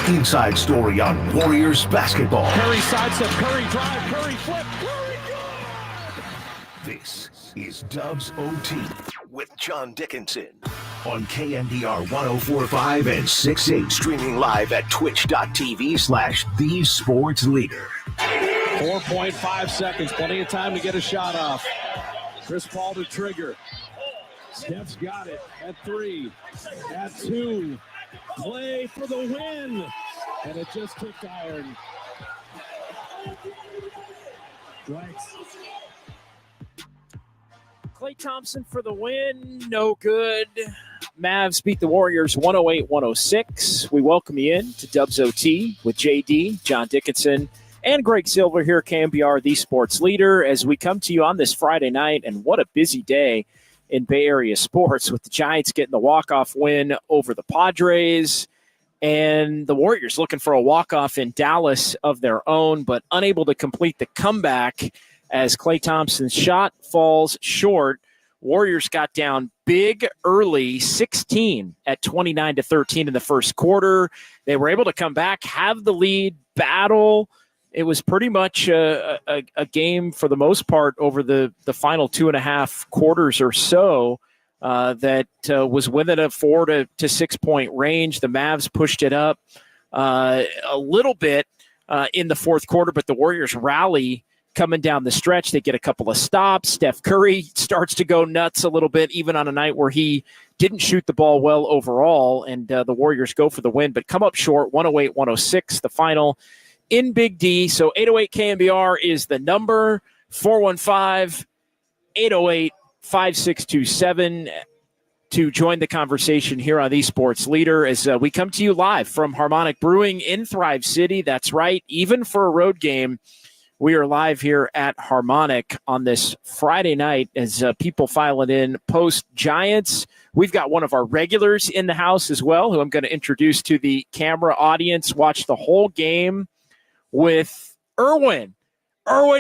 inside story on Warriors basketball. Curry sidestep, Curry drive, Curry flip, Curry good! This is Dubs OT with John Dickinson on KNBR 104.5 and 6.8. Streaming live at twitch.tv/thesportsleader. 4.5 seconds, plenty of time to get a shot off. Chris Paul to trigger. Steph's got it at 3, at 2. Play for the win. And it just kicked iron. Strikes. Klay Thompson for the win. No good. Mavs beat the Warriors 108-106. We welcome you in to Dubs OT with JD, John Dickinson, and Greg Silver here at KNBR, the sports leader, as we come to you on this Friday night. And what a busy day in Bay Area sports with the Giants getting the walk-off win over the Padres and the Warriors looking for a walk-off in Dallas of their own, but unable to complete the comeback as Klay Thompson's shot falls short. Warriors got down big early, 16 at 29-13 in the first quarter. They were able to come back, have the lead, battle. It was pretty much a game for the most part over the final 2.5 quarters or so that was within a 4 to 6 point range. The Mavs pushed it up a little bit in the fourth quarter, but the Warriors rally coming down the stretch. They get a couple of stops. Steph Curry starts to go nuts a little bit, even on a night where he didn't shoot the ball well overall, and the Warriors go for the win, but come up short, 108-106, the final in Big D. So 808 KNBR is the number, 415-808-5627 to join the conversation here on eSports Leader as we come to you live from Harmonic Brewing in Thrive City. That's right. Even for a road game, we are live here at Harmonic on this Friday night as people file it in post-Giants. We've got one of our regulars in the house as well, who I'm going to introduce to the camera audience. Watch the whole game with Erwin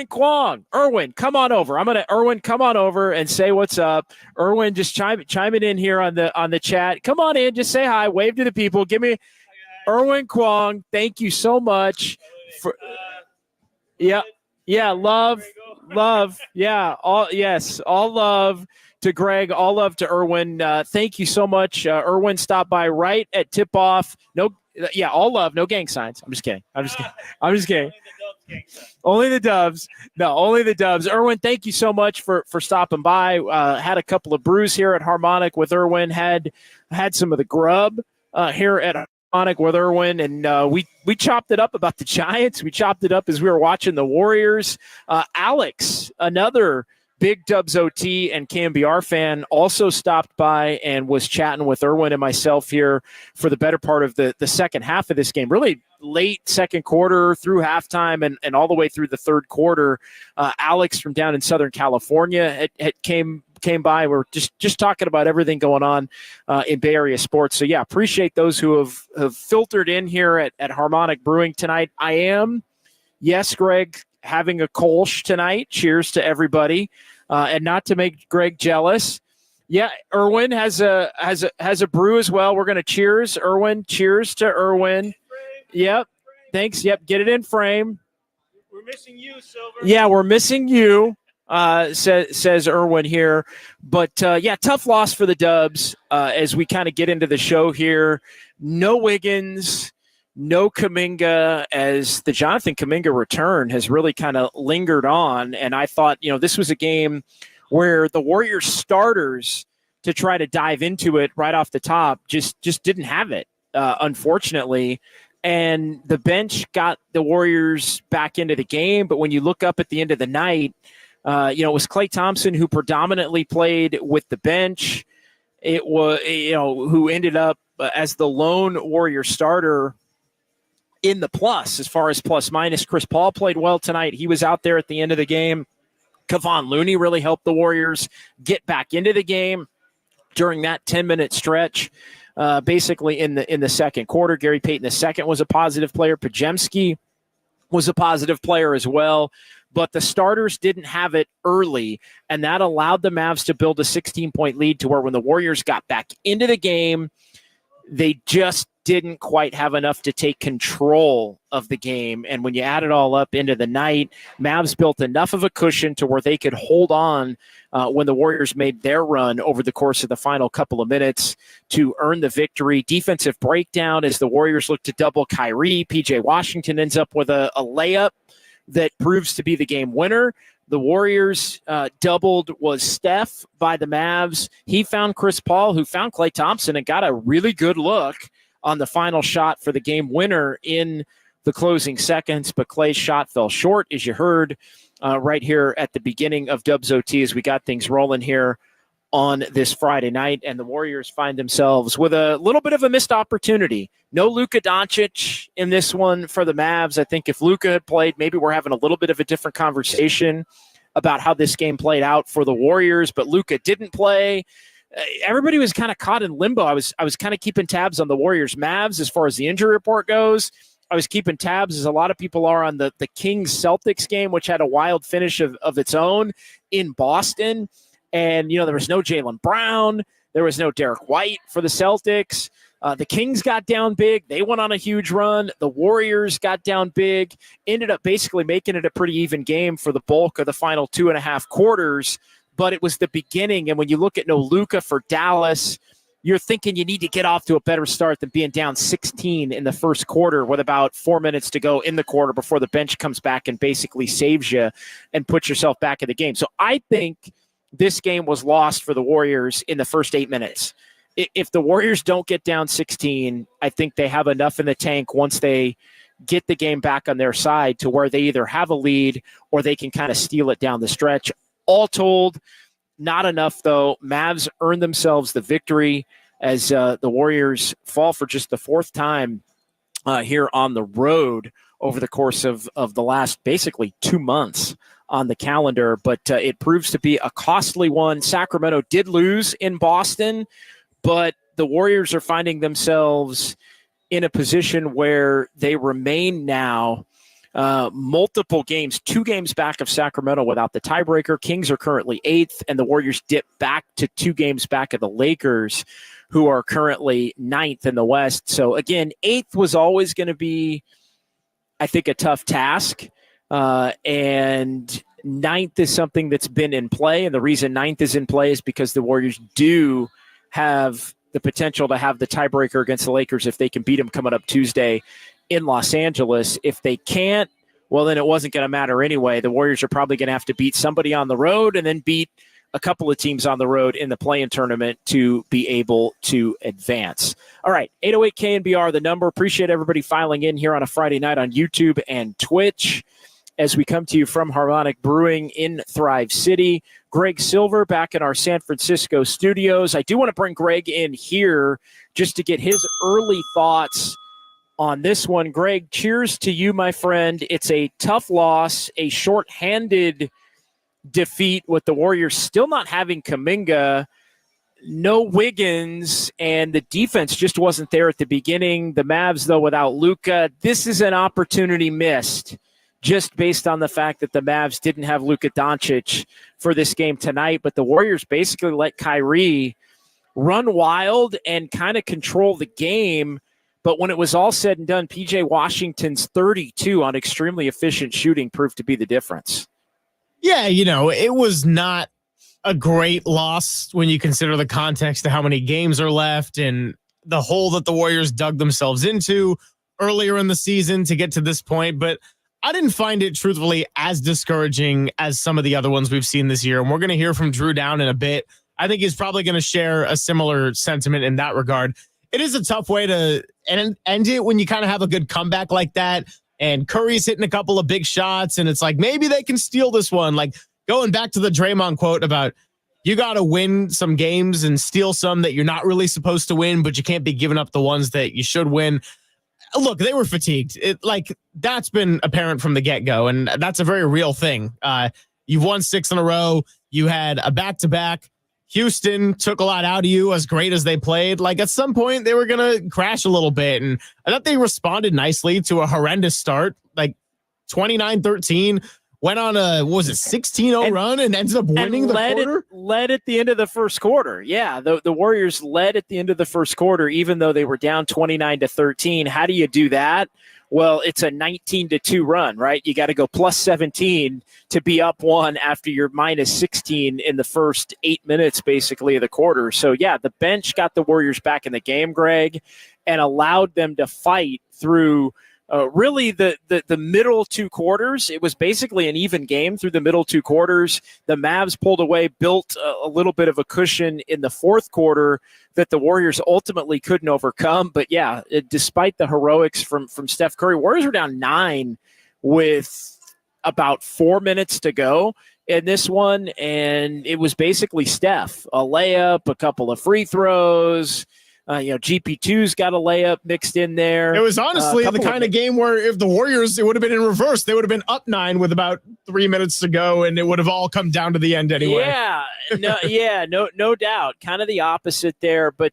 Kwong. Erwin, come on over. Erwin, come on over and say what's up. Erwin, just chime it in here on the chat. Come on in, just say hi, wave to the people. Give me Erwin Kwong. Thank you so much for. Yeah, love. Yeah, all love to Greg, all love to Erwin. Thank you so much. Erwin stopped by right at tip-off. All love, no gang signs. I'm just kidding. Only the Dubs. No, only the Dubs. Erwin, thank you so much for stopping by. Had a couple of brews here at Harmonic with Erwin. Had some of the grub here at Harmonic with Erwin, and we chopped it up about the Giants. We chopped it up as we were watching the Warriors. Alex, another big Dubs OT and KNBR fan, also stopped by and was chatting with Erwin and myself here for the better part of the second half of this game. Really late second quarter through halftime and all the way through the third quarter. Alex from down in Southern California came by. We're just talking about everything going on in Bay Area sports. So, yeah, appreciate those who have filtered in here at Harmonic Brewing tonight. I am, yes, Greg, having a Kolsch tonight. Cheers to everybody. And not to make Greg jealous. Yeah, Erwin has a brew as well. We're going to cheers, Erwin. Cheers to Erwin. Yep. Thanks. Yep. Get it in frame. We're missing you, Silver. Yeah, we're missing you. Says Erwin here. But, tough loss for the Dubs as we kind of get into the show here. No Wiggins, no Kuminga, as the Jonathan Kuminga return has really kind of lingered on. And I thought, this was a game where the Warriors starters to try to dive into it right off the top just didn't have it, unfortunately. And the bench got the Warriors back into the game. But when you look up at the end of the night, it was Klay Thompson who predominantly played with the bench. It was, who ended up as the lone Warrior starter in the plus, as far as plus minus. Chris Paul played well tonight. He was out there at the end of the game. Kevon Looney really helped the Warriors get back into the game during that 10-minute stretch. Basically in the second quarter, Gary Payton II was a positive player. Podziemski was a positive player as well. But the starters didn't have it early, and that allowed the Mavs to build a 16-point lead to where when the Warriors got back into the game, they just didn't quite have enough to take control of the game. And when you add it all up into the night, Mavs built enough of a cushion to where they could hold on when the Warriors made their run over the course of the final couple of minutes to earn the victory. Defensive breakdown as the Warriors look to double Kyrie. PJ Washington ends up with a layup that proves to be the game winner. The Warriors doubled was Steph by the Mavs. He found Chris Paul, who found Klay Thompson, and got a really good look on the final shot for the game winner in the closing seconds. But Klay's shot fell short, as you heard right here at the beginning of Dubs OT as we got things rolling here on this Friday night. And the Warriors find themselves with a little bit of a missed opportunity. No Luka Doncic in this one for the Mavs. I think if Luka had played, maybe we're having a little bit of a different conversation about how this game played out for the Warriors, but Luka didn't play. Everybody was kind of caught in limbo. I was kind of keeping tabs on the Warriors Mavs as far as the injury report goes. I was keeping tabs, as a lot of people are, on the Kings-Celtics game, which had a wild finish of its own in Boston. And, there was no Jaylen Brown. There was no Derek White for the Celtics. The Kings got down big. They went on a huge run. The Warriors got down big, ended up basically making it a pretty even game for the bulk of the final 2.5 quarters. But it was the beginning. And when you look at no Luka for Dallas, you're thinking you need to get off to a better start than being down 16 in the first quarter with about 4 minutes to go in the quarter before the bench comes back and basically saves you and puts yourself back in the game. So I think this game was lost for the Warriors in the first 8 minutes. If the Warriors don't get down 16, I think they have enough in the tank once they get the game back on their side to where they either have a lead or they can kind of steal it down the stretch. All told, not enough, though. Mavs earn themselves the victory as the Warriors fall for just the fourth time here on the road over the course of the last basically 2 months on the calendar. But it proves to be a costly one. Sacramento did lose in Boston, but the Warriors are finding themselves in a position where they remain now multiple games, 2 games back of Sacramento without the tiebreaker. Kings are currently 8th, and the Warriors dip back to 2 games back of the Lakers, who are currently 9th in the West. So again, 8th was always going to be, I think, a tough task. And 9th is something that's been in play. And the reason 9th is in play is because the Warriors do have the potential to have the tiebreaker against the Lakers if they can beat them coming up Tuesday in Los Angeles. If they can't, well, then it wasn't going to matter anyway. The Warriors are probably going to have to beat somebody on the road and then beat a couple of teams on the road in the play-in tournament to be able to advance. All right, 808 KNBR, the number. Appreciate everybody filing in here on a Friday night on YouTube and Twitch as we come to you from Harmonic Brewing in Thrive City. Greg Silver back in our San Francisco studios. I do want to bring Greg in here just to get his early thoughts on this one. Greg, cheers to you, my friend. It's a tough loss, a shorthanded defeat with the Warriors still not having Kuminga, no Wiggins, and the defense just wasn't there at the beginning. The Mavs, though, without Luka, this is an opportunity missed just based on the fact that the Mavs didn't have Luka Doncic for this game tonight. But the Warriors basically let Kyrie run wild and kind of control the game. But when it was all said and done, PJ Washington's 32 on extremely efficient shooting proved to be the difference. Yeah, it was not a great loss when you consider the context of how many games are left and the hole that the Warriors dug themselves into earlier in the season to get to this point. But I didn't find it truthfully as discouraging as some of the other ones we've seen this year. And we're going to hear from Drew Down in a bit. I think he's probably going to share a similar sentiment in that regard. It is a tough way to end it when you kind of have a good comeback like that. And Curry's hitting a couple of big shots, and it's like, maybe they can steal this one. Like going back to the Draymond quote about you got to win some games and steal some that you're not really supposed to win, but you can't be giving up the ones that you should win. Look, they were fatigued. That's been apparent from the get-go, and that's a very real thing. You've won 6 in a row. You had a back-to-back. Houston took a lot out of you as great as they played. Like at some point they were going to crash a little bit. And I thought they responded nicely to a horrendous start, like 29-13 went on a, what was it, 16-0 run and ended up winning the quarter? Led at the end of the first quarter. Yeah, the Warriors led at the end of the first quarter, even though they were down 29-13. How do you do that? Well, it's a 19-2 run, right? You got to go plus 17 to be up one after you're minus 16 in the first 8 minutes, basically, of the quarter. So, yeah, the bench got the Warriors back in the game, Greg, and allowed them to fight through really the middle two quarters. It was basically an even game through the middle two quarters. The Mavs pulled away, built a little bit of a cushion in the fourth quarter that the Warriors ultimately couldn't overcome. But yeah, despite the heroics from Steph Curry, Warriors were down 9 with about 4 minutes to go in this one. And it was basically Steph, a layup, a couple of free throws. GP2's got a layup mixed in there. It was honestly the kind of game where if the Warriors, it would have been in reverse. They would have been up 9 with about 3 minutes to go, and it would have all come down to the end anyway. No doubt. Kind of the opposite there. But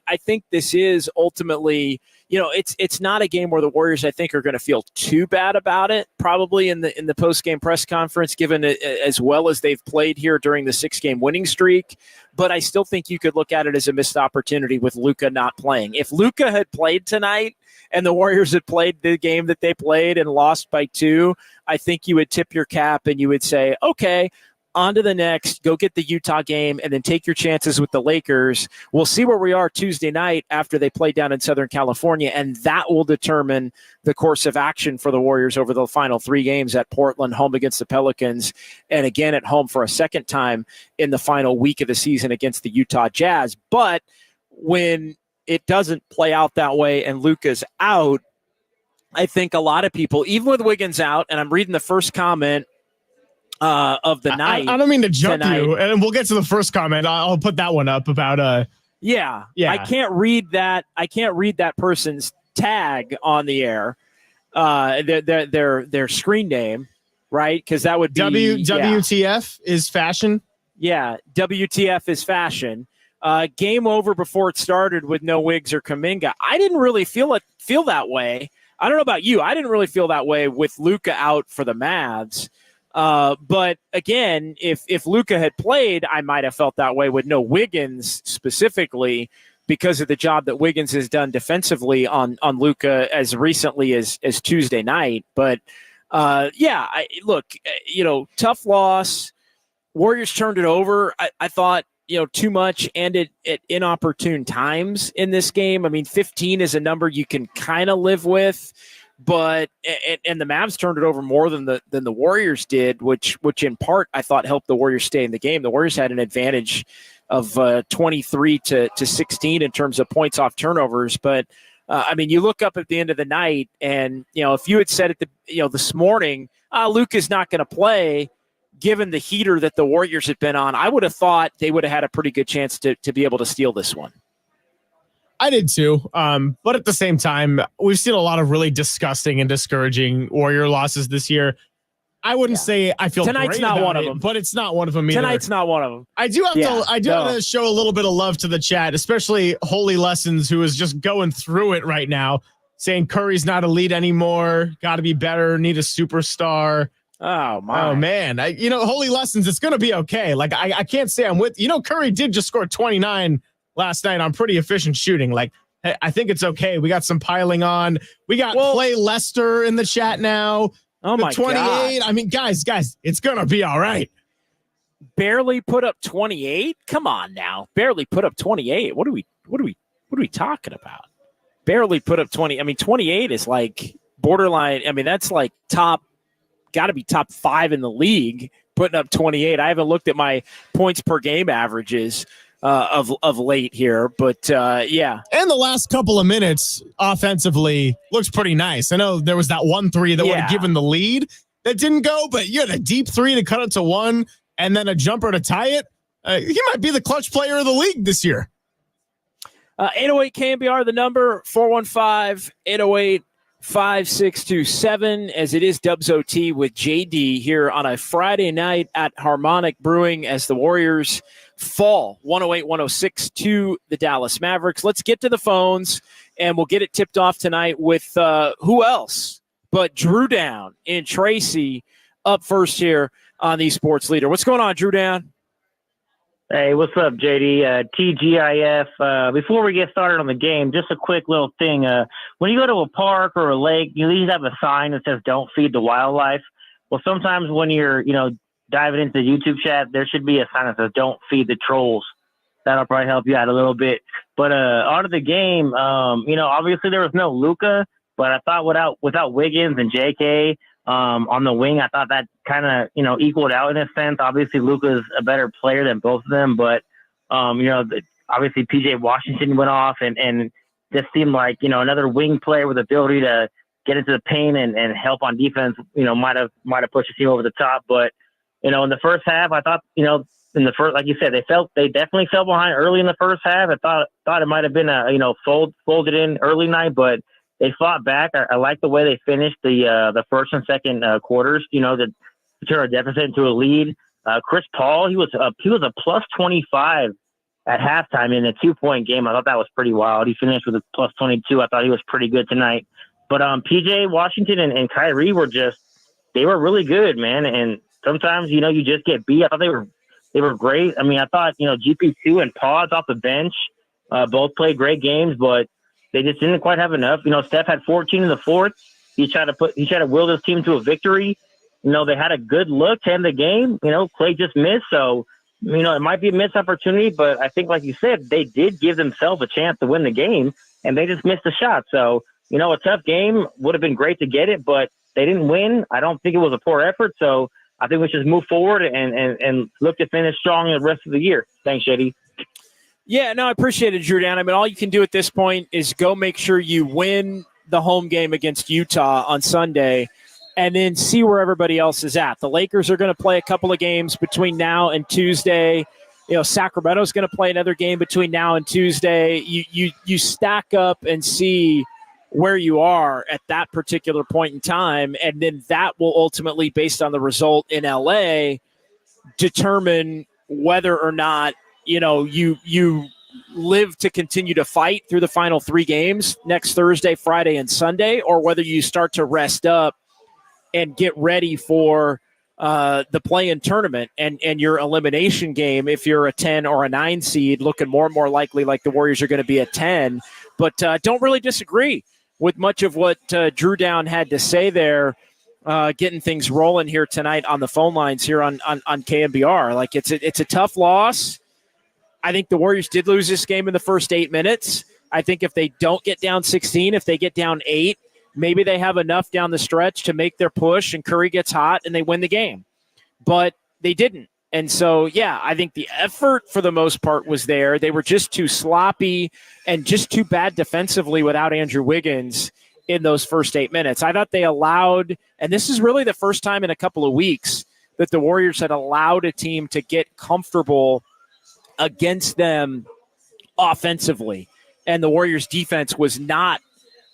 I think this is ultimately, it's not a game where the Warriors, I think, are going to feel too bad about it, probably in the post-game press conference, given it, as well as they've played here during the 6-game winning streak. But I still think you could look at it as a missed opportunity with Luka not playing. If Luka had played tonight and the Warriors had played the game that they played and lost by 2, I think you would tip your cap and you would say, okay, on to the next, go get the Utah game, and then take your chances with the Lakers. We'll see where we are Tuesday night after they play down in Southern California, and that will determine the course of action for the Warriors over the final 3 games at Portland, home against the Pelicans, and again at home for a second time in the final week of the season against the Utah Jazz. But when it doesn't play out that way and Luka's out, I think a lot of people, even with Wiggins out, and I'm reading the first comment of the night. I don't mean to jump you, and we'll get to the first comment. I'll put that one up about Yeah. I can't read that. I can't read that person's tag on the air. Their screen name, right? Because that would be WTF is fashion. Yeah, WTF is fashion. Game over before it started with no Wiggs or Kuminga. I didn't really feel that way. I don't know about you. I didn't really feel that way with Luka out for the Mavs. But again, if Luka had played, I might have felt that way with no Wiggins specifically because of the job that Wiggins has done defensively on Luka as recently as Tuesday night. But tough loss. Warriors turned it over. I thought, too much and at inopportune times in this game. I mean, 15 is a number you can kind of live with. But and the Mavs turned it over more than the Warriors did, which in part I thought helped the Warriors stay in the game. The Warriors had an advantage of 23 to 16 in terms of points off turnovers. But you look up at the end of the night, and if you had said at this morning, Luka's not going to play, given the heater that the Warriors had been on, I would have thought they would have had a pretty good chance to be able to steal this one. I did too. But at the same time, we've seen a lot of really disgusting and discouraging Warrior losses this year. I wouldn't say I feel tonight's not one of them, but it's not one of them either. Tonight's not one of them. I do have to show a little bit of love to the chat, especially Holy Lessons, who is just going through it right now, saying Curry's not elite anymore, got to be better, need a superstar. Oh my! Oh man! Holy Lessons, it's gonna be okay. Like I can't say I'm with. Curry did just score 29 last night on pretty efficient shooting. Like, I think it's okay. We got some piling on. We got Play Lester in the chat now. Oh my 28. God. I mean, guys, it's gonna be all right. Barely put up 28. Come on now. Barely put up 28. What are we talking about? Barely put up 20. I mean, 28 is like borderline. I mean, that's like got to be top 5 in the league putting up 28. I haven't looked at my points per game averages of late here, but yeah. And the last couple of minutes offensively looks pretty nice. I know there was that 1-3 that would have given the lead that didn't go, but you had a deep 3 to cut it to 1 and then a jumper to tie it. He might be the clutch player of the league this year. 808 KNBR, the number 415-808-5627, as it is Dubs OT with JD here on a Friday night at Harmonic Brewing as the Warriors fall 108-106 to the Dallas Mavericks. Let's get to the phones, and we'll get it tipped off tonight with who else but Drew Down in Tracy up first here on the Sports Leader. What's going on, Drew Dan? Hey, what's up, JD? TGIF. Before we get started on the game, just a quick little thing. When you go to a park or a lake, you usually have a sign that says "Don't feed the wildlife." Well, sometimes when you're, diving into the YouTube chat, there should be a sign that says "Don't feed the trolls." That'll probably help you out a little bit. But out of the game, obviously there was no Luka, but I thought without Wiggins and JK on the wing, I thought that kind of, equaled out in a sense. Obviously, Luka's a better player than both of them, but, obviously PJ Washington went off and just seemed like, another wing player with the ability to get into the paint and help on defense, might have pushed the team over the top. But, in the first half, I thought, in the first, like you said, they definitely fell behind early in the first half. I thought it might have been folded in early night, but they fought back. I like the way they finished the first and second quarters, to turn a deficit into a lead. Chris Paul, he was a plus 25 at halftime in a 2-point game. I thought that was pretty wild. He finished with a plus 22. I thought he was pretty good tonight. But PJ Washington and Kyrie they were really good, man. And sometimes, you just get beat. I thought they were great. I mean, I thought, GP2 and Pause off the bench both played great games, but they just didn't quite have enough. Steph had 14 in the fourth. He tried to will his team to a victory. They had a good look to end the game. Clay just missed. So, it might be a missed opportunity, but I think, like you said, they did give themselves a chance to win the game, and they just missed a shot. So, a tough game would have been great to get it, but they didn't win. I don't think it was a poor effort. So I think we should move forward and look to finish strong the rest of the year. Thanks, JD. Yeah, no, I appreciate it, Drew Dan. I mean, all you can do at this point is go make sure you win the home game against Utah on Sunday and then see where everybody else is at. The Lakers are going to play a couple of games between now and Tuesday. Sacramento's going to play another game between now and Tuesday. You stack up and see where you are at that particular point in time, and then that will ultimately, based on the result in LA, determine whether or not you live to continue to fight through the final 3 games next Thursday, Friday, and Sunday, or whether you start to rest up and get ready for the play-in tournament and your elimination game. If you're a 10 or a 9 seed, looking more and more likely like the Warriors are going to be a 10, but don't really disagree with much of what Drew Down had to say there, getting things rolling here tonight on the phone lines here on KNBR. Like, it's a tough loss. I think the Warriors did lose this game in the first 8 minutes. I think if they don't get down 16, if they get down 8, maybe they have enough down the stretch to make their push and Curry gets hot and they win the game. But they didn't. And so, yeah, I think the effort for the most part was there. They were just too sloppy and just too bad defensively without Andrew Wiggins in those first 8 minutes. I thought they allowed, and this is really the first time in a couple of weeks that the Warriors had allowed a team to get comfortable against them offensively. And the Warriors defense was not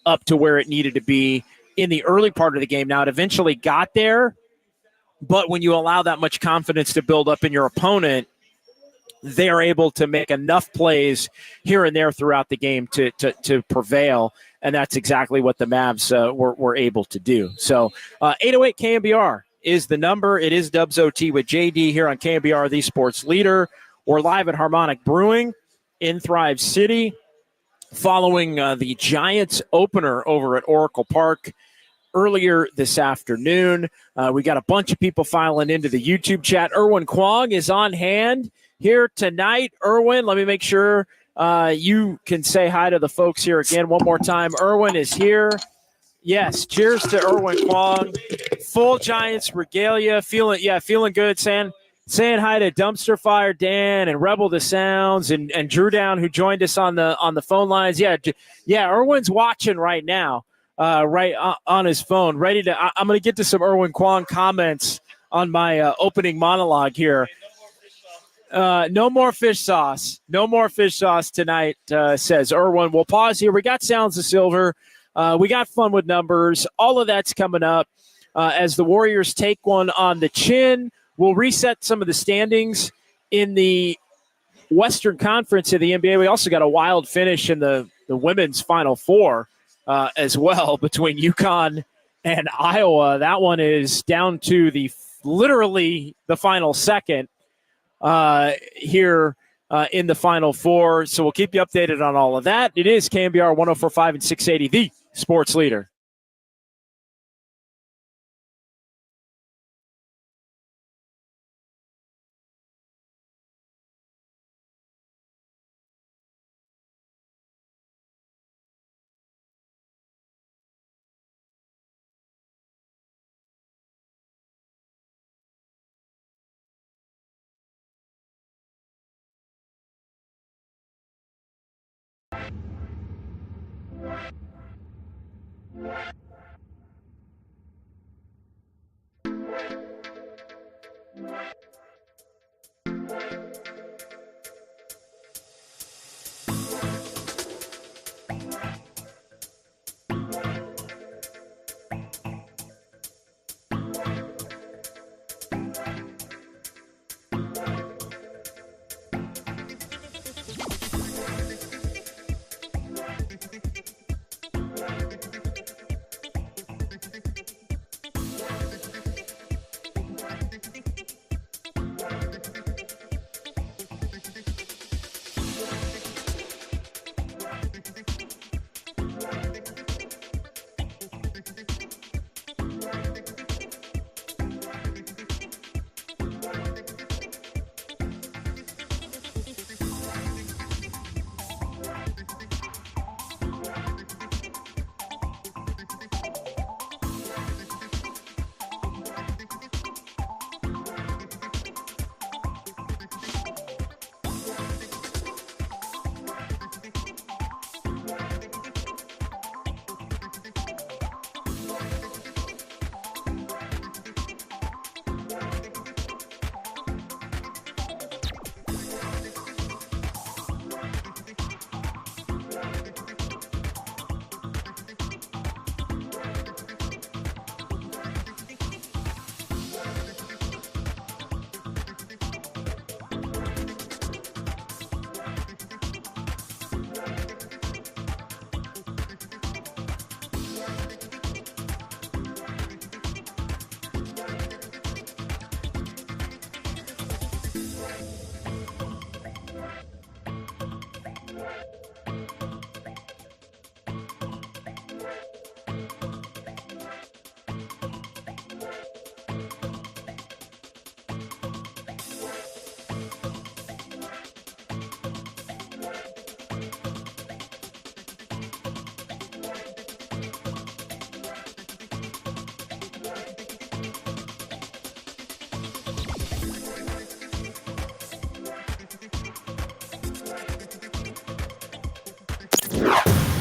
up to where it needed to be in the early part of the game. Now, it eventually got there. But when you allow that much confidence to build up in your opponent, they're able to make enough plays here and there throughout the game to prevail. And that's exactly what the Mavs were able to do. So 808 KNBR is the number. It is Dubs OT with JD here on KNBR, the Sports Leader. We're live at Harmonic Brewing in Thrive City following the Giants opener over at Oracle Park earlier this afternoon. We got a bunch of people filing into the YouTube chat. Erwin Kwong is on hand here tonight. Erwin, let me make sure you can say hi to the folks here again one more time. Erwin is here. Yes, cheers to Erwin Kwong. Full Giants regalia. Feeling good, saying hi to Dumpster Fire Dan and Rebel the Sounds and Drew Down, who joined us on the phone lines. Yeah, Erwin's watching right now. Right on his phone, ready to. I'm going to get to some Erwin Kwong comments on my opening monologue here. No more fish sauce. No more fish sauce tonight, says Erwin. We'll pause here. We got Sounds of Silver. We got fun with numbers. All of that's coming up as the Warriors take one on the chin. We'll reset some of the standings in the Western Conference of the NBA. We also got a wild finish in the women's Final Four. As well between UConn and Iowa. That one is down to literally the final second here in the Final Four. So we'll keep you updated on all of that. It is KNBR 104.5 and 680, the sports leader.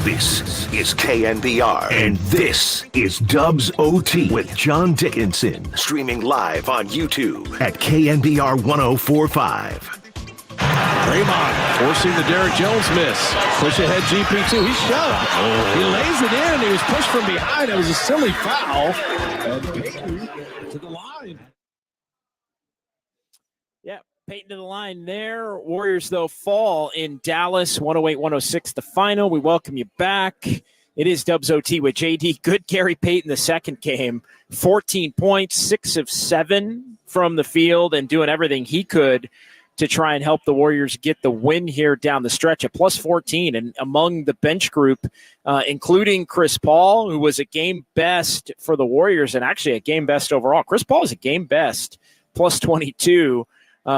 This is KNBR, and this is Dubs OT with John Dickinson, streaming live on YouTube at KNBR 104.5. Draymond forcing the Derrick Jones miss. Push ahead GP2. He shoved. He lays it in. He was pushed from behind. It was a silly foul. And Payton to the line. Yeah, Payton to the line there. Warriors, though, fall in Dallas, 108-106, the final. We welcome you back. It is Dubs OT with JD. Good Gary Payton the second game. 14 points, 6 of 7 from the field, and doing everything he could to try and help the Warriors get the win here down the stretch at plus 14. And among the bench group, including Chris Paul, who was a game best for the Warriors and actually a game best overall. Chris Paul is a game best, plus 22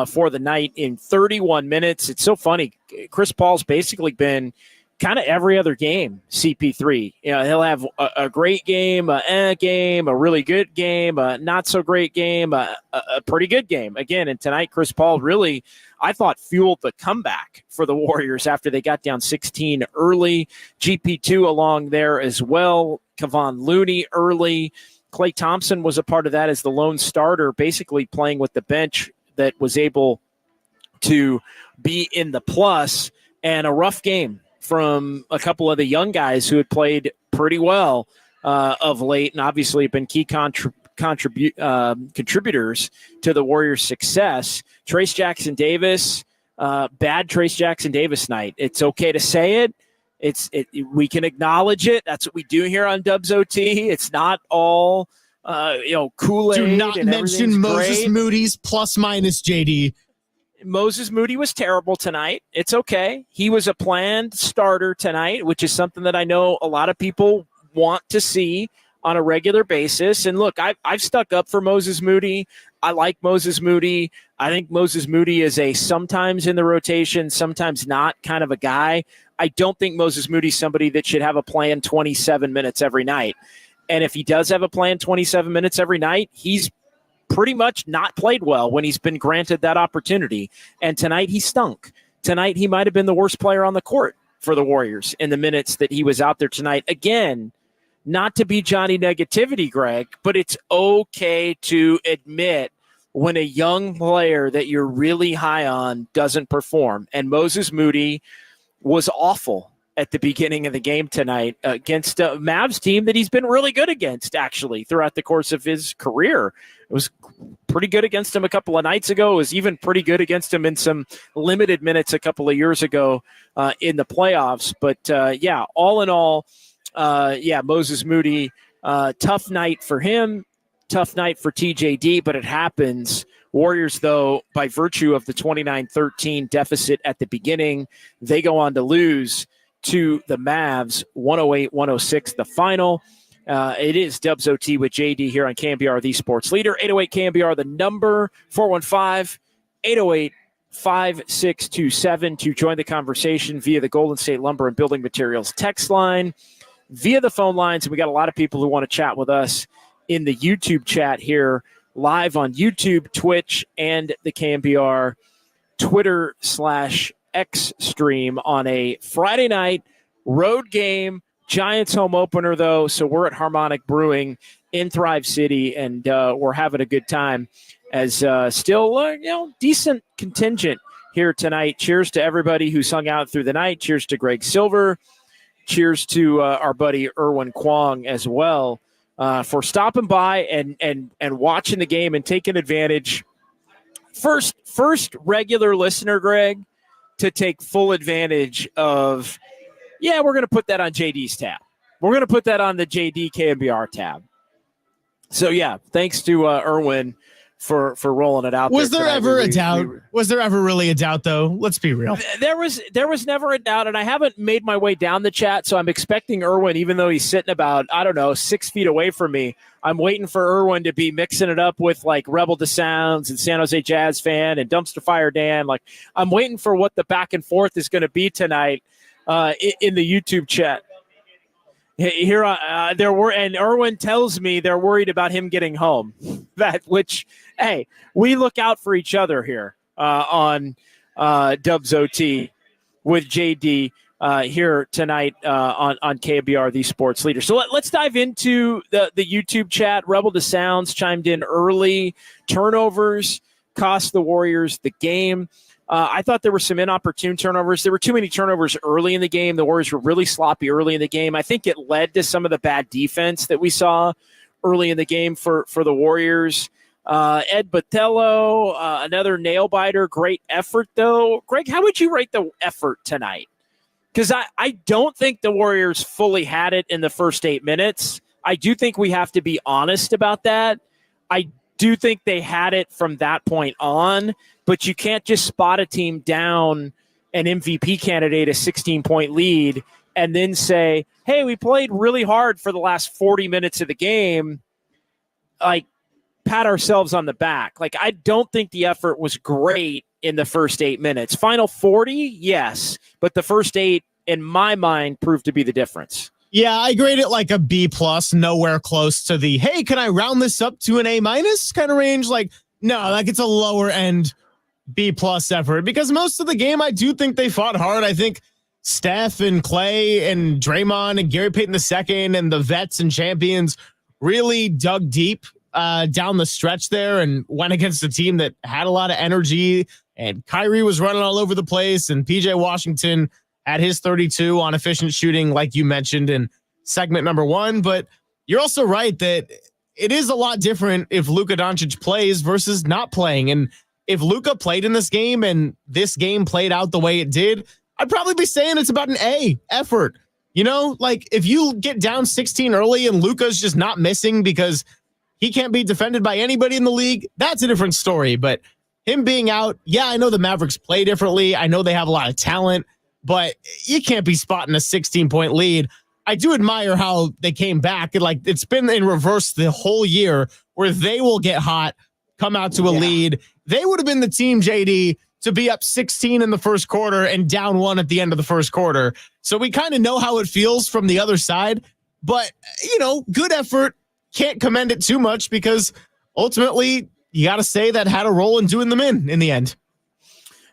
for the night in 31 minutes. It's so funny. Chris Paul's basically been kind of every other game, CP3. You know, he'll have a great game, a really good game, a not so great game, a pretty good game. Again, and tonight, Chris Paul really, I thought, fueled the comeback for the Warriors after they got down 16 early. GP2 along there as well. Kevon Looney early. Klay Thompson was a part of that as the lone starter, basically playing with the bench that was able to be in the plus, and a rough game from a couple of the young guys who had played pretty well of late and obviously have been key contributors to the Warriors' success. Trace Jackson Davis, bad Trace Jackson Davis night. It's okay to say it. We can acknowledge it. That's what we do here on Dubs OT. It's not all Kool-Aid. Do not and mention Moses great. Moody's plus minus JD. Moses Moody was terrible tonight. It's okay. He was a planned starter tonight, which is something that I know a lot of people want to see on a regular basis. And look, I've stuck up for Moses Moody. I like Moses Moody. I think Moses Moody is a sometimes in the rotation, sometimes not kind of a guy. I don't think Moses Moody is somebody that should have a planned 27 minutes every night. And if he does have a planned 27 minutes every night, he's pretty much not played well when he's been granted that opportunity. And tonight he stunk. Tonight he might have been the worst player on the court for the Warriors in the minutes that he was out there tonight. Again, not to be Johnny negativity, Greg, but it's okay to admit when a young player that you're really high on doesn't perform. And Moses Moody was awful at the beginning of the game tonight against a Mavs team that he's been really good against, actually, throughout the course of his career. It was pretty good against him a couple of nights ago. It was even pretty good against him in some limited minutes a couple of years ago in the playoffs. But, all in all, Moses Moody, tough night for him, tough night for TJD, but it happens. Warriors, though, by virtue of the 29-13 deficit at the beginning, they go on to lose to the Mavs, 108-106, the final. It is Dubs OT with JD here on KNBR, the sports leader. 808 KNBR, the number, 415-808-5627 to join the conversation via the Golden State Lumber and Building Materials text line, via the phone lines. And we got a lot of people who want to chat with us in the YouTube chat here, live on YouTube, Twitch, and the KNBR Twitter/X stream on a Friday night road game. Giants home opener, though, so we're at Harmonic Brewing in Thrive City, and we're having a good time as still decent contingent here tonight. Cheers to everybody who's hung out through the night. Cheers to Greg Silver. Cheers to our buddy Erwin Kwong as well for stopping by and watching the game and taking advantage. First regular listener, Greg, to take full advantage of, we're going to put that on JD's tab. We're going to put that on the JD KNBR tab. So, thanks to Erwin for rolling it out. Was there ever a doubt? Was there ever really a doubt, though? Let's be real. There was never a doubt, and I haven't made my way down the chat, so I'm expecting Erwin, even though he's sitting about, 6 feet away from me, I'm waiting for Erwin to be mixing it up with, like, Rebel to Sounds and San Jose Jazz Fan and Dumpster Fire Dan. Like, I'm waiting for what the back and forth is going to be tonight in the YouTube chat. Here, and Erwin tells me they're worried about him getting home. We look out for each other here on Dubs OT with JD here tonight on KNBR, the sports leader. So let's dive into the YouTube chat. Rebel to Sounds chimed in early. Turnovers cost the Warriors the game. I thought there were some inopportune turnovers. There were too many turnovers early in the game. The Warriors were really sloppy early in the game. I think it led to some of the bad defense that we saw early in the game for the Warriors. Ed Botello, another nail biter. Great effort, though. Greg, how would you rate the effort tonight? Because I don't think the Warriors fully had it in the first 8 minutes. I do think we have to be honest about that. I do think they had it from that point on, but you can't just spot a team down an MVP candidate, a 16-point lead, and then say, hey, we played really hard for the last 40 minutes of the game, like pat ourselves on the back. Like, I don't think the effort was great in the first 8 minutes. Final 40, yes, but the first 8, in my mind, proved to be the difference. Yeah, I grade it like a B+, nowhere close to the, hey, can I round this up to an A- kind of range? Like, no, like it's a lower end B+ effort, because most of the game, I do think they fought hard. I think Steph and Clay and Draymond and Gary Payton II and the vets and champions really dug deep down the stretch there and went against a team that had a lot of energy, and Kyrie was running all over the place, and PJ Washington had his 32 on efficient shooting, like you mentioned in segment number 1. But you're also right that it is a lot different if Luka Doncic plays versus not playing. And if Luka played in this game and this game played out the way it did, I'd probably be saying it's about an A effort. Like if you get down 16 early and Luka's just not missing because he can't be defended by anybody in the league, that's a different story. But him being out, yeah, I know the Mavericks play differently. I know they have a lot of talent, but you can't be spotting a 16-point lead. I do admire how they came back. It's been in reverse the whole year where they will get hot, come out to a lead. They would have been the team, JD, to be up 16 in the first quarter and down 1 at the end of the first quarter. So we kind of know how it feels from the other side. But, good effort. Can't commend it too much because ultimately you got to say that had a role in doing them in the end.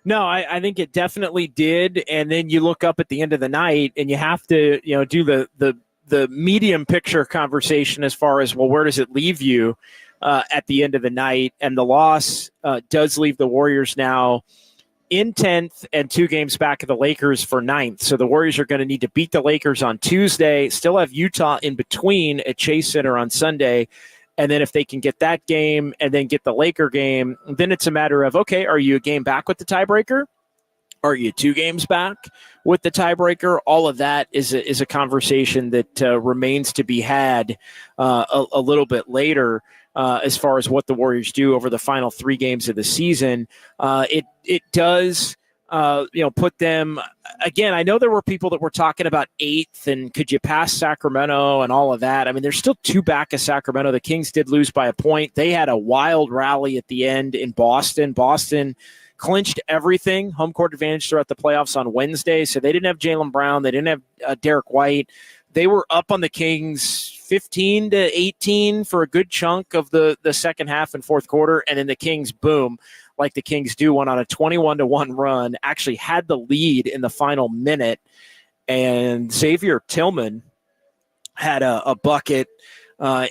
No, I think it definitely did. And then you look up at the end of the night and you have to, do the medium picture conversation as far as, well, where does it leave you at the end of the night? And the loss does leave the Warriors now in 10th and 2 games back of the Lakers for 9th. So the Warriors are going to need to beat the Lakers on Tuesday, still have Utah in between at Chase Center on Sunday. And then if they can get that game and then get the Laker game, then it's a matter of, okay, are you a game back with the tiebreaker? Are you 2 games back with the tiebreaker? All of that is a conversation that remains to be had a little bit later as far as what the Warriors do over the final 3 games of the season. It does put them again. I know there were people that were talking about 8th and could you pass Sacramento and all of that. I mean, they're still 2 back of Sacramento. The Kings did lose by a point. They had a wild rally at the end in Boston. Boston clinched everything, home court advantage throughout the playoffs on Wednesday. So they didn't have Jaylen Brown. They didn't have Derek White. They were up on the Kings 15-18 for a good chunk of the second half and fourth quarter. And then the Kings, boom, like the Kings do, went on a 21-1 run, actually had the lead in the final minute. And Xavier Tillman had a bucket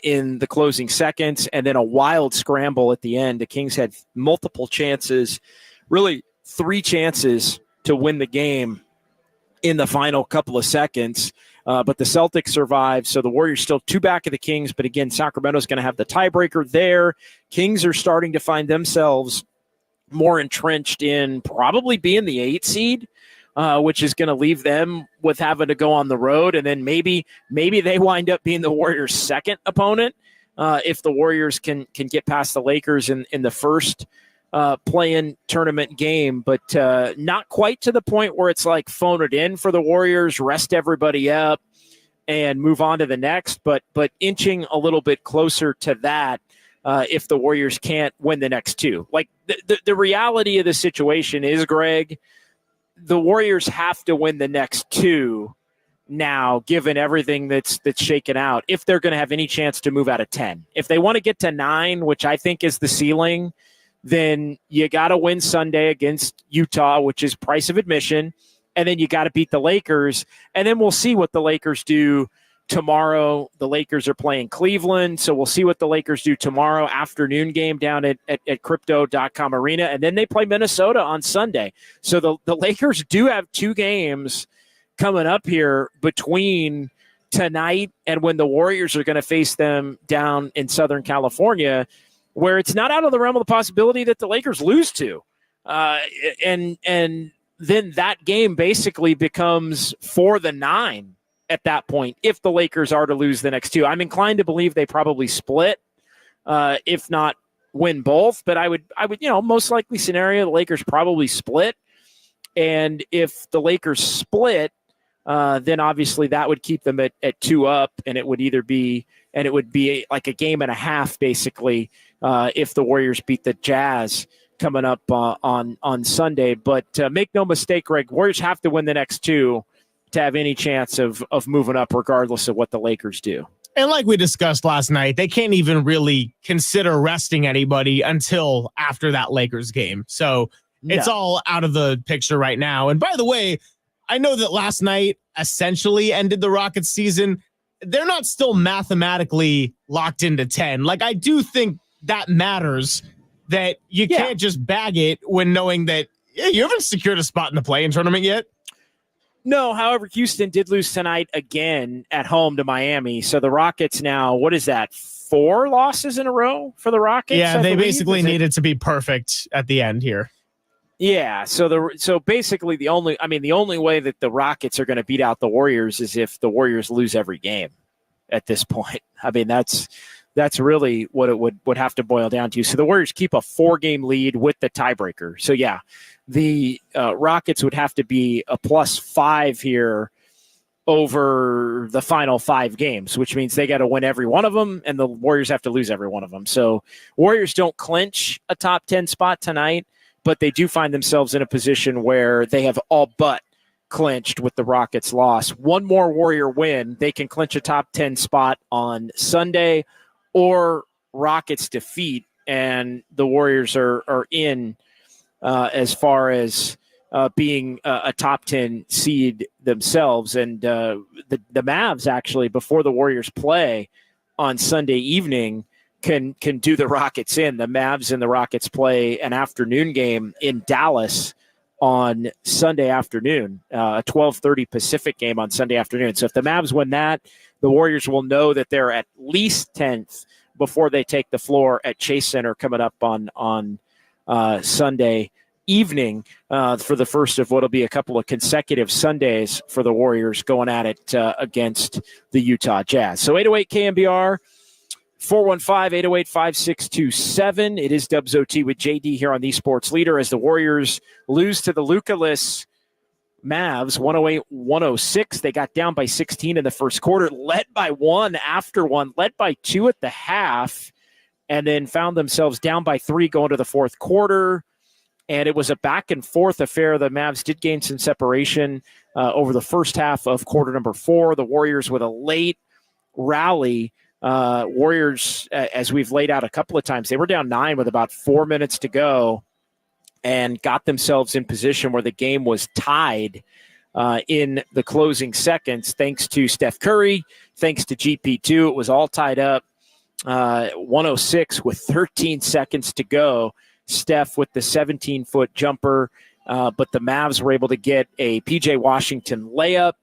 in the closing seconds and then a wild scramble at the end. The Kings had multiple chances, really 3 chances to win the game in the final couple of seconds. But the Celtics survived, so the Warriors still 2 back of the Kings. But again, Sacramento's going to have the tiebreaker there. Kings are starting to find themselves more entrenched in probably being the 8 seed, which is going to leave them with having to go on the road. And then maybe they wind up being the Warriors' second opponent if the Warriors can get past the Lakers in the first play-in tournament game, but not quite to the point where it's like phone it in for the Warriors, rest everybody up, and move on to the next, but inching a little bit closer to that if the Warriors can't win the next 2. Like the reality of the situation is, Greg, the Warriors have to win the next 2 now, given everything that's shaken out, if they're going to have any chance to move out of 10. If they want to get to 9, which I think is the ceiling, then you got to win Sunday against Utah, which is price of admission, and then you got to beat the Lakers, and then we'll see what the Lakers do tomorrow. The Lakers are playing Cleveland, so we'll see what the Lakers do tomorrow afternoon game down at Crypto.com Arena, and then they play Minnesota on Sunday. So the Lakers do have 2 games coming up here between tonight and when the Warriors are going to face them down in Southern California, where it's not out of the realm of the possibility that the Lakers lose to. And then that game basically becomes for the 9 at that point, if the Lakers are to lose the next 2. I'm inclined to believe they probably split, if not win both. But I would, most likely scenario, the Lakers probably split. And if the Lakers split, then obviously that would keep them at 2 up, and it would be like a game and a half, basically, if the Warriors beat the Jazz coming up on Sunday. But make no mistake, Greg, Warriors have to win the next 2 to have any chance of moving up, regardless of what the Lakers do. And like we discussed last night, they can't even really consider resting anybody until after that Lakers game. So it's all out of the picture right now. And by the way, I know that last night essentially ended the Rockets season. They're not still mathematically locked into 10. Like, I do think that matters, that you can't just bag it when knowing that you haven't secured a spot in the play-in tournament yet. No, however, Houston did lose tonight again at home to Miami. So the Rockets now, what is that, 4 losses in a row for the Rockets? Yeah, they basically needed to be perfect at the end here. Yeah, so basically the only way that the Rockets are going to beat out the Warriors is if the Warriors lose every game at this point. I mean, that's really what it would have to boil down to. So the Warriors keep a 4-game lead with the tiebreaker. So yeah, the Rockets would have to be a +5 here over the final 5 games, which means they got to win every one of them, and the Warriors have to lose every one of them. So Warriors don't clinch a top 10 spot tonight, but they do find themselves in a position where they have all but clinched with the Rockets' loss. One more Warrior win, they can clinch a top 10 spot on Sunday, or Rockets defeat, and the Warriors are in as far as being a top 10 seed themselves. And the Mavs, actually, before the Warriors play on Sunday evening, can do the Rockets in. The Mavs and the Rockets play an afternoon game in Dallas on Sunday afternoon, a 12:30 Pacific game on Sunday afternoon. So if the Mavs win that, the Warriors will know that they're at least 10th before they take the floor at Chase Center coming up on Sunday evening for the first of what'll be a couple of consecutive Sundays for the Warriors going at it against the Utah Jazz. So 808 KNBR, 415-808-5627. It is Dubs OT with JD here on the Sports Leader as the Warriors lose to the Luka-less Mavs 108-106. They got down by 16 in the first quarter, led by 1 after 1, led by 2 at the half, and then found themselves down by 3 going to the fourth quarter. And it was a back-and-forth affair. The Mavs did gain some separation over the first half of quarter number 4. The Warriors with a late rally. Warriors, as we've laid out a couple of times, they were down 9 with about 4 minutes to go and got themselves in position where the game was tied in the closing seconds, thanks to Steph Curry, thanks to GP2. It was all tied up, 106 with 13 seconds to go. Steph with the 17-foot jumper, but the Mavs were able to get a P.J. Washington layup,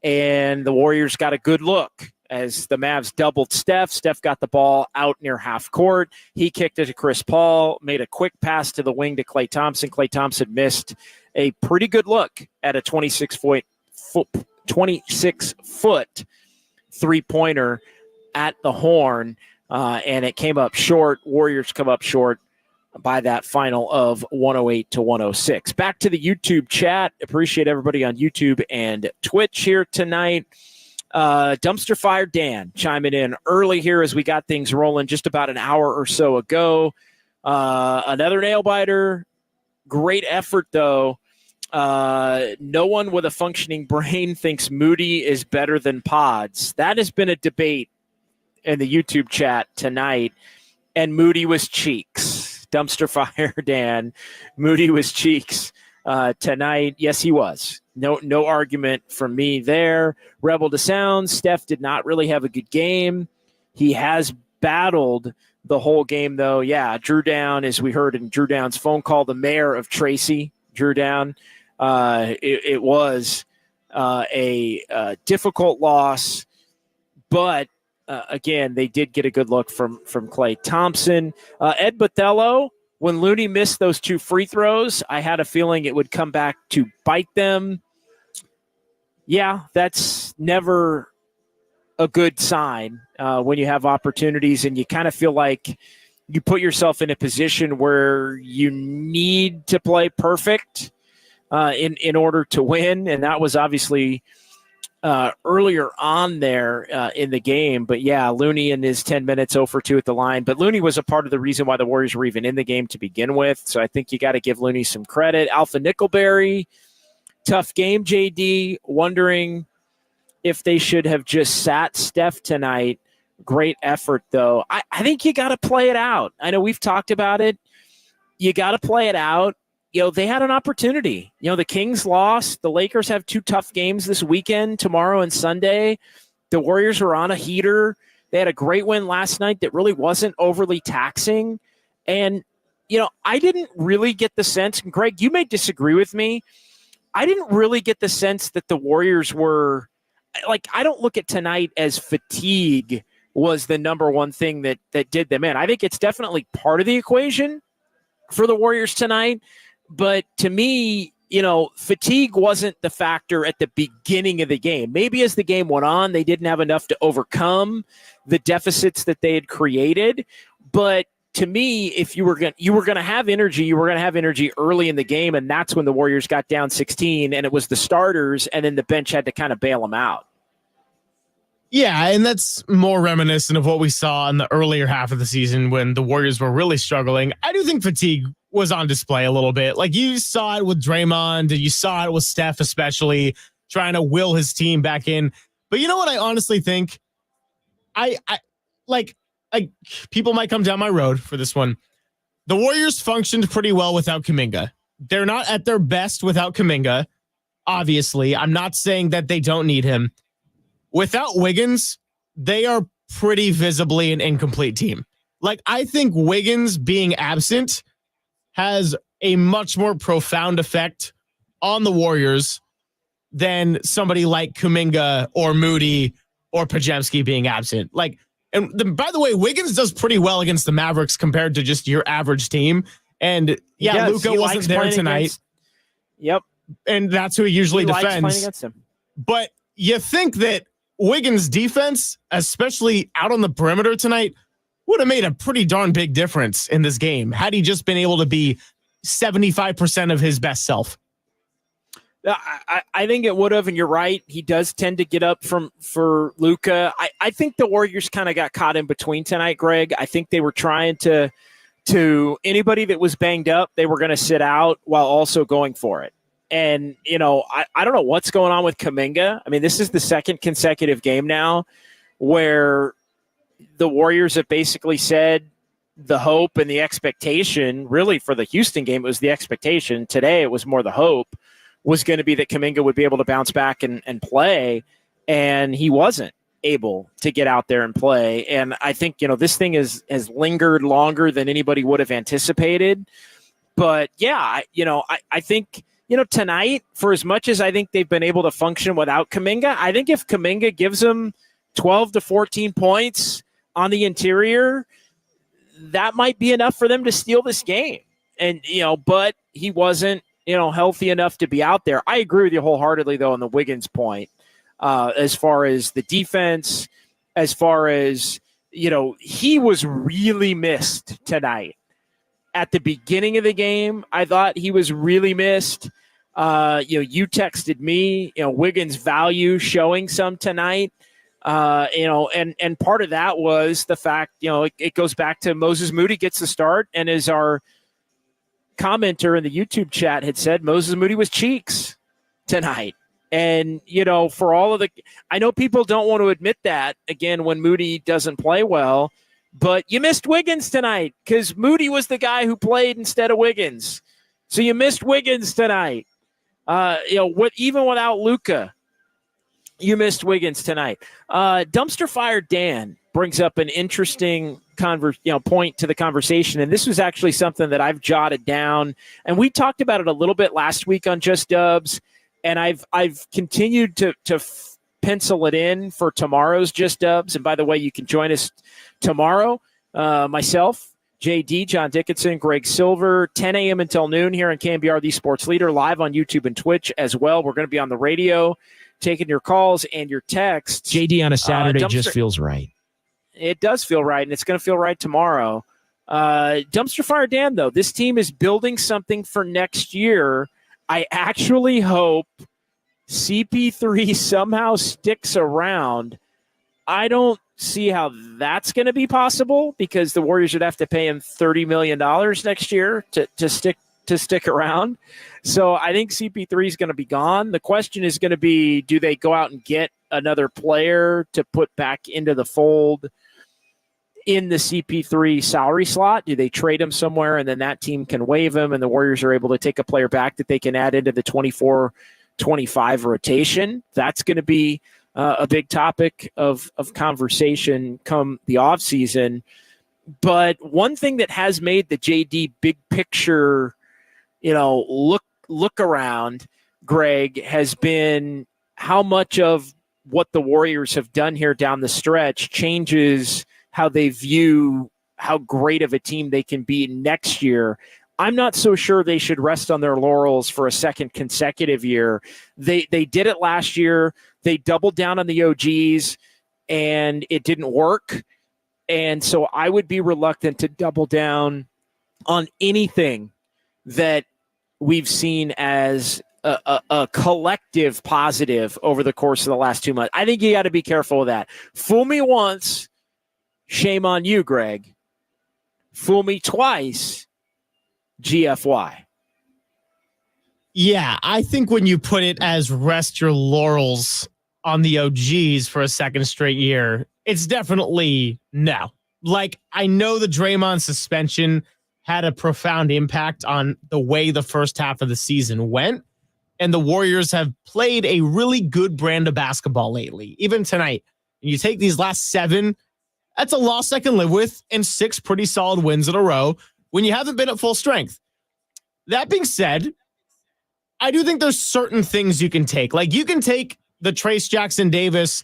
and the Warriors got a good look as the Mavs doubled Steph. Steph got the ball out near half court. He kicked it to Chris Paul, made a quick pass to the wing to Klay Thompson. Klay Thompson missed a pretty good look at a 26-foot three-pointer at the horn, and it came up short. Warriors come up short by that final of 108-106. Back to the YouTube chat. Appreciate everybody on YouTube and Twitch here tonight. Dumpster Fire Dan chiming in early here as we got things rolling just about an hour or so ago. Another nail biter. Great effort, though. No one with a functioning brain thinks Moody is better than Pods. That has been a debate in the YouTube chat tonight, and Moody was cheeks. Dumpster Fire Dan, Moody was cheeks tonight. Yes, he was. No argument from me there. Rebel to Sound, Steph did not really have a good game. He has battled the whole game, though. Yeah, Drew Down, as we heard in Drew Down's phone call, the mayor of Tracy, Drew Down. It was a difficult loss, but again, they did get a good look from Klay Thompson. Ed Botello, when Looney missed those 2 free throws, I had a feeling it would come back to bite them. Yeah, that's never a good sign when you have opportunities and you kind of feel like you put yourself in a position where you need to play perfect in order to win. And that was obviously earlier on there in the game. But yeah, Looney in his 10 minutes 0 for 2 at the line. But Looney was a part of the reason why the Warriors were even in the game to begin with. So I think you got to give Looney some credit. Alpha Nickelberry, tough game, JD. Wondering if they should have just sat Steph tonight. Great effort, though. I think you got to play it out. I know we've talked about it. You got to play it out. You know, they had an opportunity. You know, the Kings lost. The Lakers have 2 tough games this weekend, tomorrow and Sunday. The Warriors were on a heater. They had a great win last night that really wasn't overly taxing. And, you know, I didn't really get the sense, and Greg, you may disagree with me, I didn't really get the sense that the Warriors were, like, I don't look at tonight as fatigue was the number one thing that did them in. I think it's definitely part of the equation for the Warriors tonight. But to me, fatigue wasn't the factor at the beginning of the game. Maybe as the game went on, they didn't have enough to overcome the deficits that they had created. But to me, if you were going to have energy, you were going to have energy early in the game, and that's when the Warriors got down 16, and it was the starters, and then the bench had to kind of bail them out. Yeah, and that's more reminiscent of what we saw in the earlier half of the season when the Warriors were really struggling. I do think fatigue was on display a little bit. Like, you saw it with Draymond, you saw it with Steph, especially trying to will his team back in. But you know what I honestly think? I people might come down my road for this one. The Warriors functioned pretty well without Kuminga. They're not at their best without Kuminga. Obviously, I'm not saying that they don't need him. Without Wiggins, they are pretty visibly an incomplete team. Like, I think Wiggins being absent has a much more profound effect on the Warriors than somebody like Kuminga or Moody or Podziemski being absent. Like, by the way, Wiggins does pretty well against the Mavericks compared to just your average team. And yeah, Luka wasn't there tonight. Yep. And that's who he usually defends. Playing against him. But you think that Wiggins' defense, especially out on the perimeter tonight, would have made a pretty darn big difference in this game had he just been able to be 75% of his best self. I think it would have, and you're right. He does tend to get up for Luka. I think the Warriors kind of got caught in between tonight, Greg. I think they were trying to anybody that was banged up, they were going to sit out while also going for it. And, I don't know what's going on with Kuminga. I mean, this is the second consecutive game now where the Warriors have basically said the hope and the expectation, really for the Houston game, it was the expectation. Today, it was more the hope was going to be that Kuminga would be able to bounce back and play, and he wasn't able to get out there and play. And I think, this thing has lingered longer than anybody would have anticipated. But, yeah, I think – tonight, for as much as I think they've been able to function without Kuminga, I think if Kuminga gives them 12 to 14 points on the interior, that might be enough for them to steal this game. And, but he wasn't, healthy enough to be out there. I agree with you wholeheartedly, though, on the Wiggins point, as far as the defense, as far as, he was really missed tonight. At the beginning of the game, I thought he was really missed. You texted me, Wiggins' value showing some tonight. And part of that was the fact, it goes back to Moses Moody gets the start, and as our commenter in the YouTube chat had said, Moses Moody was cheeks tonight. And, for all of I know people don't want to admit that, again, when Moody doesn't play well, but you missed Wiggins tonight because Moody was the guy who played instead of Wiggins. So you missed Wiggins tonight. Even without Luka, you missed Wiggins tonight. Dumpster Fire Dan brings up an interesting point to the conversation, and this was actually something that I've jotted down, and we talked about it a little bit last week on Just Dubs, and I've continued to pencil it in for tomorrow's Just Dubs. And by the way, you can join us tomorrow. Myself, JD, John Dickinson, Greg Silver, 10 a.m. until noon here on KNBR, the Sports Leader, live on YouTube and Twitch as well. We're going to be on the radio, taking your calls and your texts. JD on a Saturday just feels right. It does feel right, and it's going to feel right tomorrow. Dumpster Fire Dan, though, this team is building something for next year. I actually hope CP3 somehow sticks around. I don't see how that's going to be possible because the Warriors would have to pay him $30 million next year to stick around. So I think CP3 is going to be gone. The question is going to be, do they go out and get another player to put back into the fold in the CP3 salary slot? Do they trade him somewhere and then that team can waive him and the Warriors are able to take a player back that they can add into the 24-25 rotation? That's going to be a big topic of conversation come the offseason. But one thing that has made the JD big picture, look around, Greg, has been how much of what the Warriors have done here down the stretch changes how they view how great of a team they can be next year. I'm not so sure they should rest on their laurels for a second consecutive year. They did it last year. They doubled down on the OGs, and it didn't work. And so I would be reluctant to double down on anything that we've seen as a collective positive over the course of the last 2 months. I think you got to be careful of that. Fool me once, shame on you, Greg. Fool me twice, GFY. Yeah, I think when you put it as rest your laurels on the OGs for a second straight year, it's definitely no. Like, I know the Draymond suspension had a profound impact on the way the first half of the season went, and the Warriors have played a really good brand of basketball lately. Even tonight, and you take these last 7, that's a loss I can live with, and 6 pretty solid wins in a row when you haven't been at full strength. That being said, I do think there's certain things you can take. Like, you can take the Trace Jackson Davis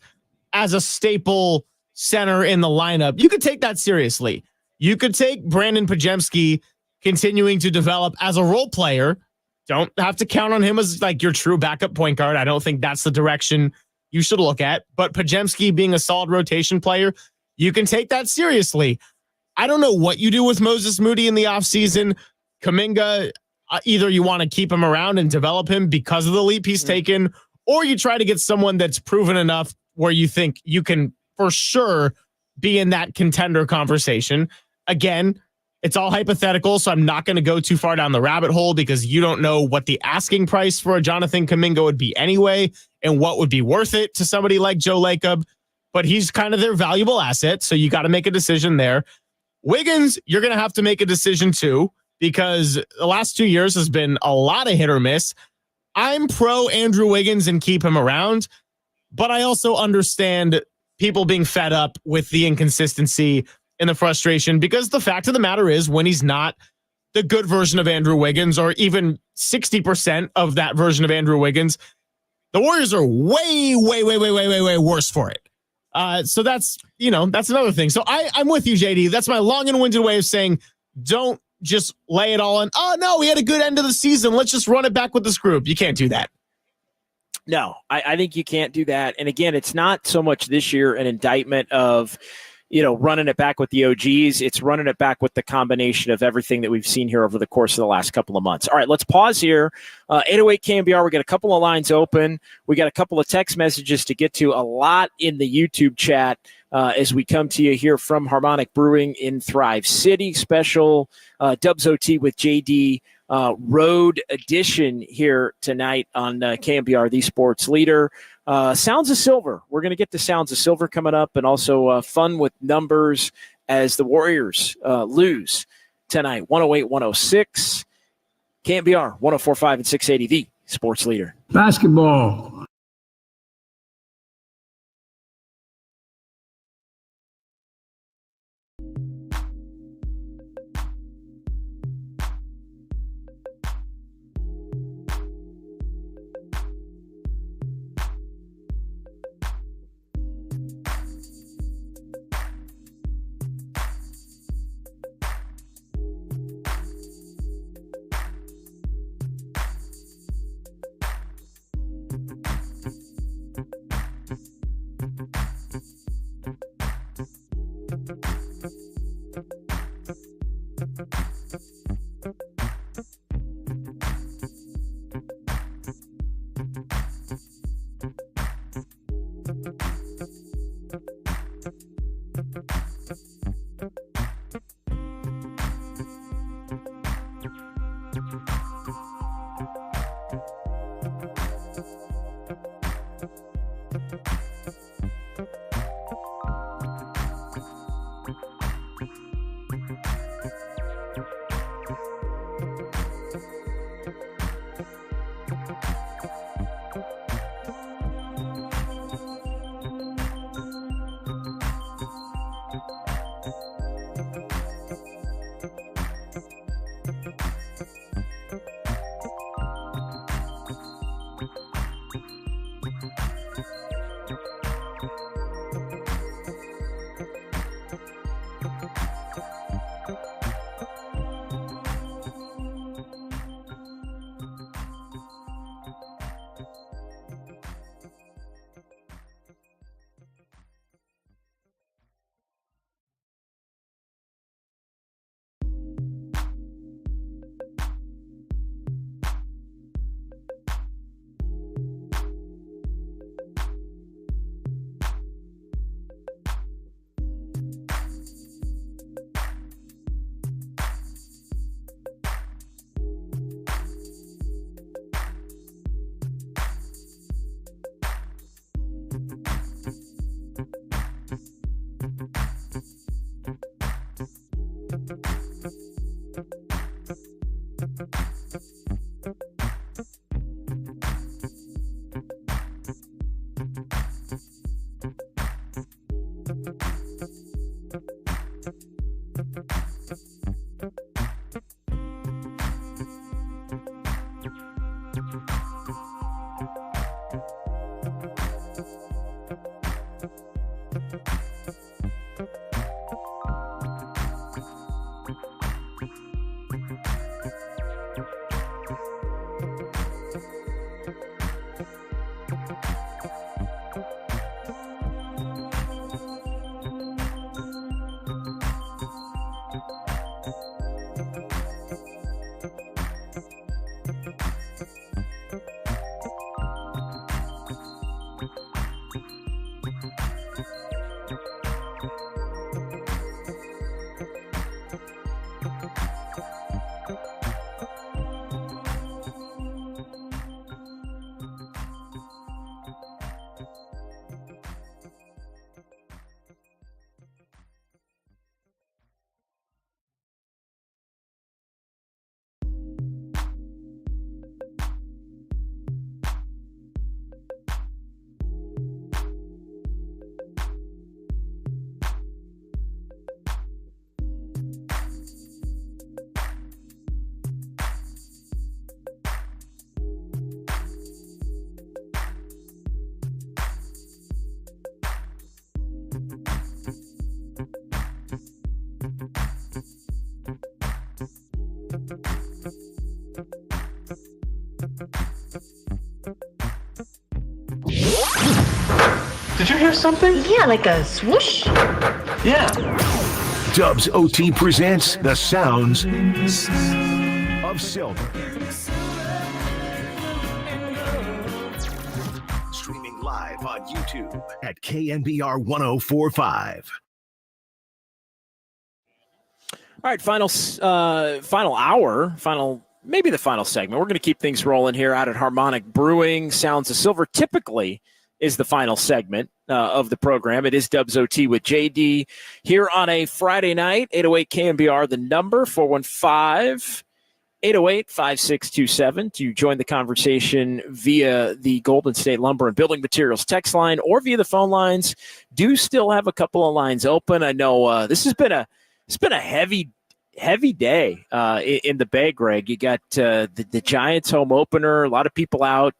as a staple center in the lineup. You could take that seriously. You could take Brandon Pajemski continuing to develop as a role player. Don't have to count on him as like your true backup point guard. I don't think that's the direction you should look at. But Pajemski being a solid rotation player, you can take that seriously. I don't know what you do with Moses Moody in the offseason. Kuminga, either you want to keep him around and develop him because of the leap he's taken, or you try to get someone that's proven enough where you think you can for sure be in that contender conversation. Again, it's all hypothetical, so I'm not going to go too far down the rabbit hole because you don't know what the asking price for a Jonathan Kuminga would be anyway and what would be worth it to somebody like Joe Lacob. But he's kind of their valuable asset, so you got to make a decision there. Wiggins, you're going to have to make a decision too, because the last 2 years has been a lot of hit or miss. I'm pro Andrew Wiggins and keep him around, but I also understand people being fed up with the inconsistency and the frustration, because the fact of the matter is when he's not the good version of Andrew Wiggins or even 60% of that version of Andrew Wiggins, the Warriors are way worse for it. So that's another thing. So I'm with you, JD. That's my long and winded way of saying don't just lay it all on. Oh, no, we had a good end of the season. Let's just run it back with this group. You can't do that. No, I think you can't do that. And again, it's not so much this year an indictment of, running it back with the OGs. It's running it back with the combination of everything that we've seen here over the course of the last couple of months. All right, let's pause here. 808 KNBR, we got a couple of lines open. We got a couple of text messages to get to, a lot in the YouTube chat as we come to you here from Harmonic Brewing in Thrive City. Special Dubs OT with JD Road edition here tonight on KNBR, the sports leader. Sounds of Silver. We're going to get to Sounds of Silver coming up, and also fun with numbers as the Warriors lose tonight. 108-106. KNBR 104.5 and 680, the sports leader. Basketball. Did you hear something? Yeah, like a swoosh. Yeah. Dubs OT presents the sounds of silver. Streaming live on YouTube at KNBR 1045. All right, final hour, maybe the final segment. We're going to keep things rolling here out at Harmonic Brewing. Sounds of Silver typically is the final segment of the program. It is Dubs OT with JD here on a Friday night. 808 KNBR, the number, 415-808-5627 to join the conversation via the Golden State Lumber and Building Materials text line or via the phone lines. Do still have a couple of lines open. I know this has been a heavy day in the Bay, Greg. You got the Giants home opener, a lot of people out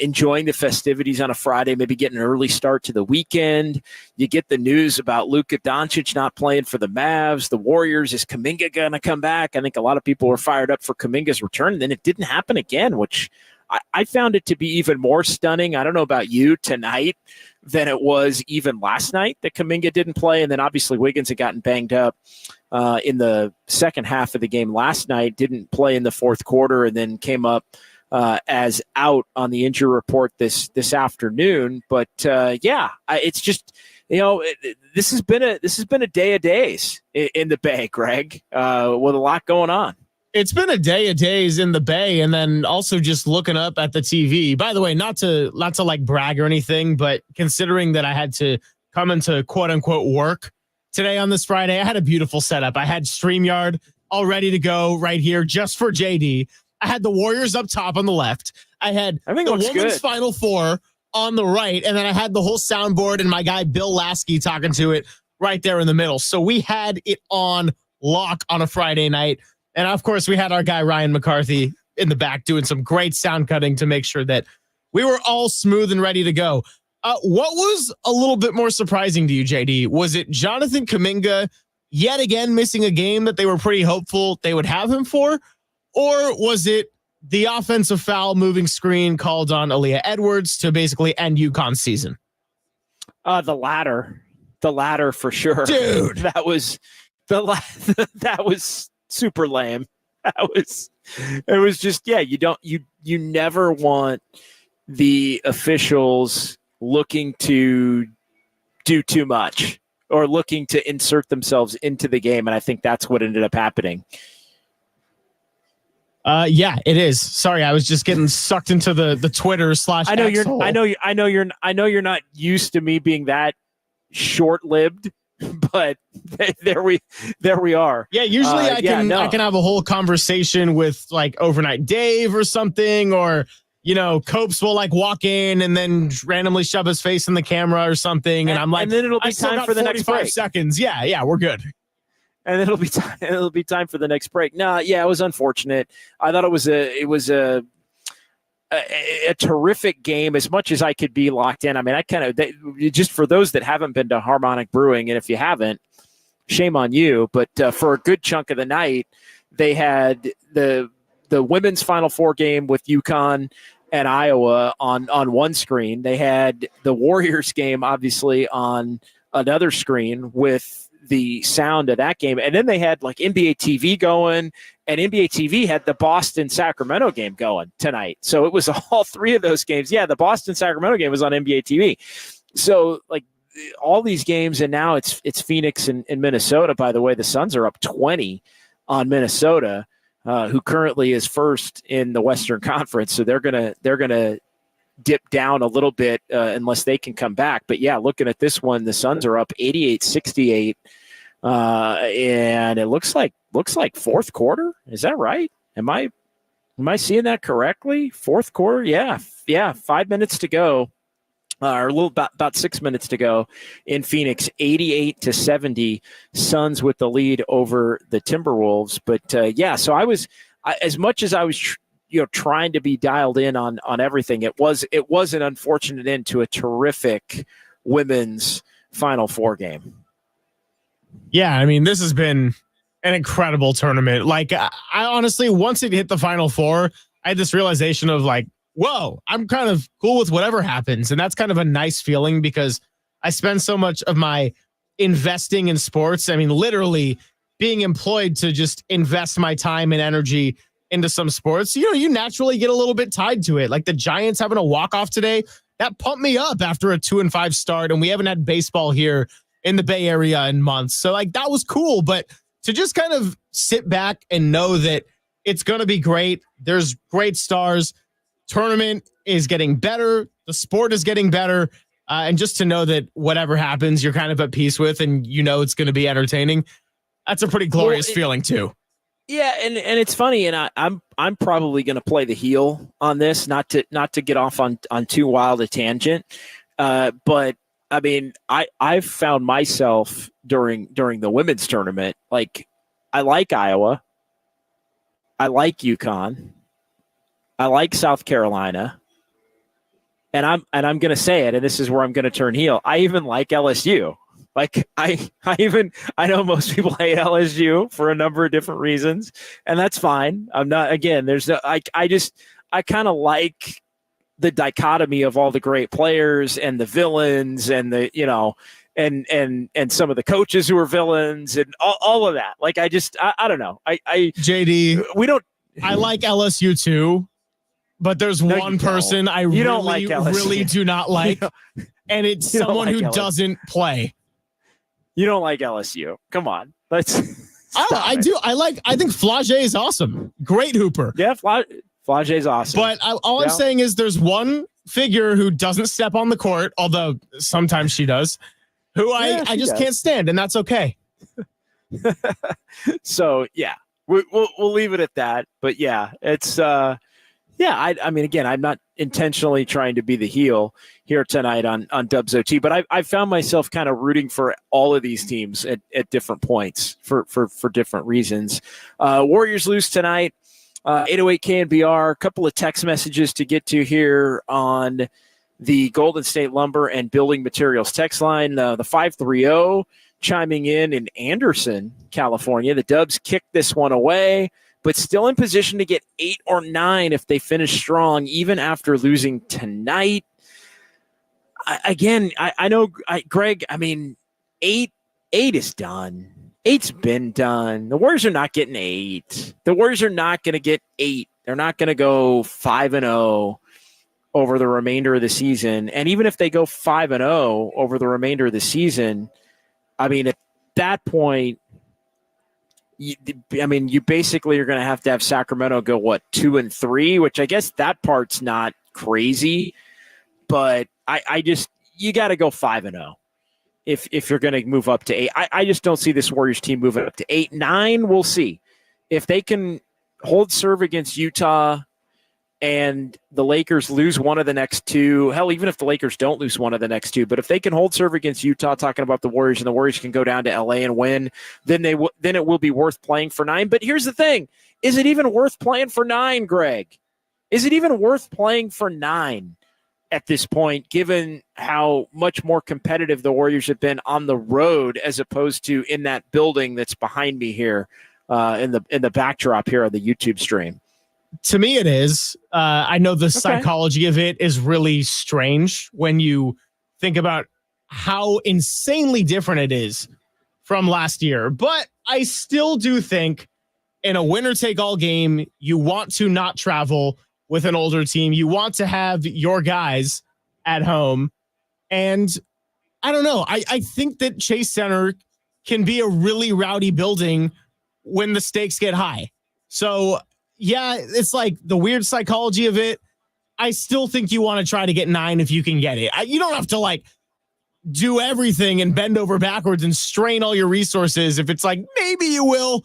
enjoying the festivities on a Friday, maybe getting an early start to the weekend. You get the news about Luka Doncic not playing for the Mavs, the Warriors. Is Kuminga going to come back? I think a lot of people were fired up for Kuminga's return, and then it didn't happen again, which I found it to be even more stunning. I don't know about you tonight than it was even last night that Kuminga didn't play. And then obviously Wiggins had gotten banged up in the second half of the game last night, didn't play in the fourth quarter, and then came up as out on the injury report this afternoon. But it's just, this has been a day of days in the Bay, Greg, with a lot going on. It's been a day of days in the Bay, and then also just looking up at the TV. By the way, not to like brag or anything, but considering that I had to come into quote unquote work today on this Friday, I had a beautiful setup. I had StreamYard all ready to go right here just for JD. I had the Warriors up top on the left. I had the Women's Final Four on the right, and then I had the whole soundboard and my guy Bill Lasky talking to it right there in the middle. So we had it on lock on a Friday night. And, of course, we had our guy Ryan McCarthy in the back doing some great sound cutting to make sure that we were all smooth and ready to go. What was a little bit more surprising to you, JD? Was it Jonathan Kuminga yet again missing a game that they were pretty hopeful they would have him for? Or was it the offensive foul moving screen called on Aaliyah Edwards to basically end UConn's season? The latter for sure. Dude, that was super lame. It was just, you never want the officials looking to do too much or looking to insert themselves into the game. And I think that's what ended up happening. Yeah, it is. Sorry, I was just getting sucked into the Twitter / I know you're not used to me being that short-lived, but there we are. Yeah, usually I can have a whole conversation with like Overnight Dave or something, or Copes will like walk in and then randomly shove his face in the camera or something, and I'm like, and then it'll be time for the next break. Seconds. Yeah, we're good. And then it'll be time for the next break. No, yeah, it was unfortunate. I thought it was a terrific game, as much as I could be locked in. I mean, just for those that haven't been to Harmonic Brewing, and if you haven't, shame on you. But for a good chunk of the night, they had the women's Final Four game with UConn and Iowa on one screen. They had the Warriors game, obviously, on another screen with the sound of that game. And then they had like NBA TV going, and NBA TV had the Boston-Sacramento game going tonight. So it was all three of those games. Yeah, the Boston-Sacramento game was on NBA TV. So like all these games, and now it's Phoenix and Minnesota. By the way, the Suns are up 20 on Minnesota, who currently is first in the Western Conference. So they're gonna dip down a little bit unless they can come back. But yeah, looking at this one, the Suns are up 88-68, and it looks like fourth quarter. Is that right? Am I seeing that correctly? Fourth quarter, yeah. 5 minutes to go, or a little about 6 minutes to go in Phoenix. 88-70, Suns with the lead over the Timberwolves. But so I was as much as I was trying to be dialed in on everything. It was an unfortunate end to a terrific women's Final Four game. Yeah, I mean, this has been an incredible tournament. Like, I honestly, once it hit the Final Four, I had this realization of like, whoa, I'm kind of cool with whatever happens. And that's kind of a nice feeling because I spend so much of my investing in sports. I mean, literally being employed to just invest my time and energy into some sports. You naturally get a little bit tied to it. Like the Giants having a walk-off today, that pumped me up after a 2-5 start. And we haven't had baseball here in the Bay Area in months. So like that was cool. But to just kind of sit back and know that it's going to be great. There's great stars. Tournament is getting better. The sport is getting better. And just to know that whatever happens, you're kind of at peace with, and it's going to be entertaining. That's a pretty glorious feeling too. Yeah, and it's funny, and I'm probably going to play the heel on this, not to get off on too wild a tangent. But I mean, I've found myself during the women's tournament, like I like Iowa, I like UConn, I like South Carolina. And I'm going to say it, and this is where I'm going to turn heel. I even like LSU. Like I know most people hate LSU for a number of different reasons, and that's fine. I'm not, again, I kind of like the dichotomy of all the great players and the villains and the, and some of the coaches who are villains and all of that. Like, I don't know. JD, I like LSU too. But there's one person I really do not like, and it's someone who doesn't play. You don't like LSU. Come on. I do. I think Flage is awesome. Great hooper. Yeah, Flage is awesome. But all I'm saying is there's one figure who doesn't step on the court, although sometimes she does, who I just can't stand, and that's okay. So, yeah, we'll leave it at that. But, yeah, it's yeah, I mean, again, I'm not intentionally trying to be the heel here tonight on Dubs OT, but I found myself kind of rooting for all of these teams at different points for different reasons. Warriors lose tonight, 808 KNBR. A couple of text messages to get to here on the Golden State Lumber and Building Materials text line. The 530 chiming in Anderson, California. The Dubs kicked this one away, but still in position to get 8 or 9 if they finish strong, even after losing tonight. I know, Greg, I mean, 8 is done. 8's been done. The Warriors are not getting 8. The Warriors are not going to get 8. They're not going to go 5-0 over the remainder of the season. And even if they go 5-0 over the remainder of the season, I mean, at that point, you basically are going to have Sacramento go 2-3, which I guess that part's not crazy, but you got to go 5-0 if you're going to move up to 8. I just don't see this Warriors team moving up to 8. 9, we'll see if they can hold serve against Utah and the Lakers lose one of the next 2. Hell, even if the Lakers don't lose one of the next 2, but if they can hold serve against Utah, talking about the Warriors, and the Warriors can go down to LA and win, then it will be worth playing for 9. But here's the thing. Is it even worth playing for 9, Greg? Is it even worth playing for 9 at this point, given how much more competitive the Warriors have been on the road as opposed to in that building that's behind me here in the backdrop here on the YouTube stream? To me, it is. I know the psychology of it is really strange when you think about how insanely different it is from last year. But I still do think in a winner-take-all game, you want to not travel with an older team. You want to have your guys at home. And I don't know. I think that Chase Center can be a really rowdy building when the stakes get high. So, yeah, it's like the weird psychology of it. I still think you want to try to get 9 if you can get it. You don't have to do everything and bend over backwards and strain all your resources. If it's maybe you will,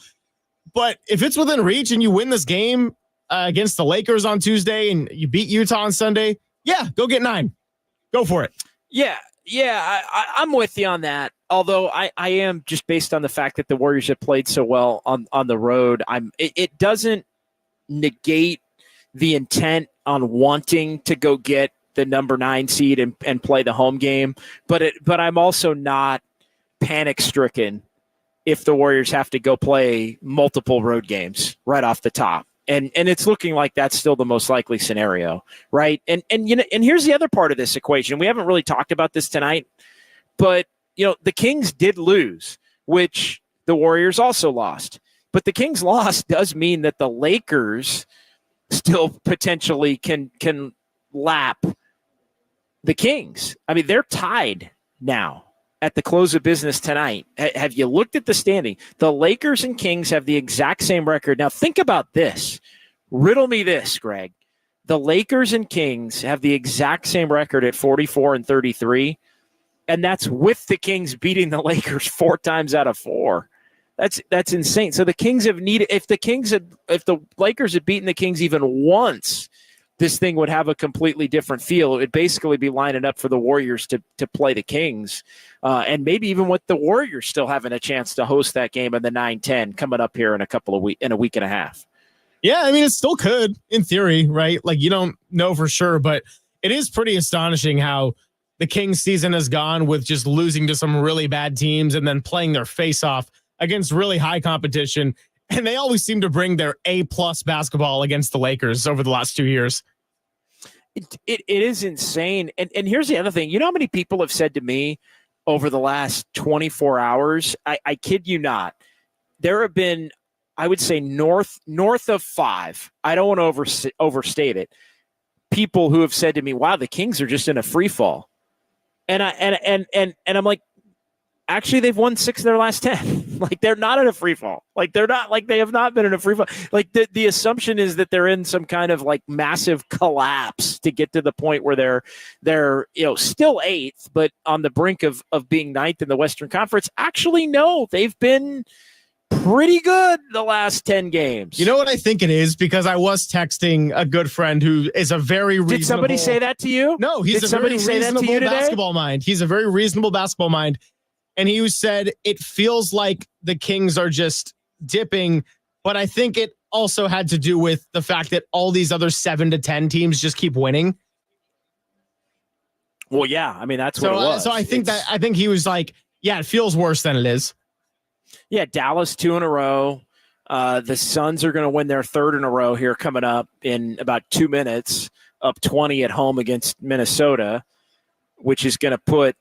but if it's within reach and you win this game against the Lakers on Tuesday and you beat Utah on Sunday, yeah, go get 9. Go for it. Yeah, I'm with you on that. Although I am, just based on the fact that the Warriors have played so well on the road, it doesn't negate the intent on wanting to go get the number 9 seed and play the home game. But I'm also not panic stricken if the Warriors have to go play multiple road games right off the top. And it's looking like that's still the most likely scenario, right? And here's the other part of this equation. We haven't really talked about this tonight, but the Kings did lose, which the Warriors also lost. But the Kings loss does mean that the Lakers still potentially can lap the Kings. I mean, they're tied now at the close of business tonight. Have you looked at the standing? The Lakers and Kings have the exact same record. Now, think about this. Riddle me this, Greg. The Lakers and Kings have the exact same record at 44-33, and that's with the Kings beating the Lakers 4 times out of 4. That's insane. So the Kings have needed, if the Lakers had beaten the Kings even once, this thing would have a completely different feel. It would basically be lining up for the Warriors to play the Kings. And maybe even with the Warriors still having a chance to host that game in the 9-10 coming up here in a week and a half. Yeah, I mean, it still could in theory, right? Like, you don't know for sure, but it is pretty astonishing how the Kings season has gone with just losing to some really bad teams and then playing their face off against really high competition. And they always seem to bring their A-plus basketball against the Lakers over the last 2 years. It is insane. And here's the other thing. You know how many people have said to me over the last 24 hours, I kid you not, there have been, I would say north of 5, I don't want to overstate it, people who have said to me, wow, the Kings are just in a free fall. And I'm like, actually, they've won 6 of their last 10. Like, they're not in a free fall. Like, they have not been in a free fall. Like, the assumption is that they're in some kind of like massive collapse to get to the point where they're still 8th, but on the brink of being 9th in the Western Conference. Actually, no, they've been pretty good the last 10 games. You know what I think it is? Because I was texting a good friend who is a very reasonable... Did somebody say that to you? No, he's a very reasonable basketball mind. He's a very reasonable basketball mind. And he said, it feels like the Kings are just dipping, but I think it also had to do with the fact that all these other 7 to 10 teams just keep winning. Well, yeah, I mean, that's what it was. So I think he was like, yeah, it feels worse than it is. Yeah, Dallas 2 in a row. The Suns are going to win their 3rd in a row here coming up in about 2 minutes, up 20 at home against Minnesota, which is going to put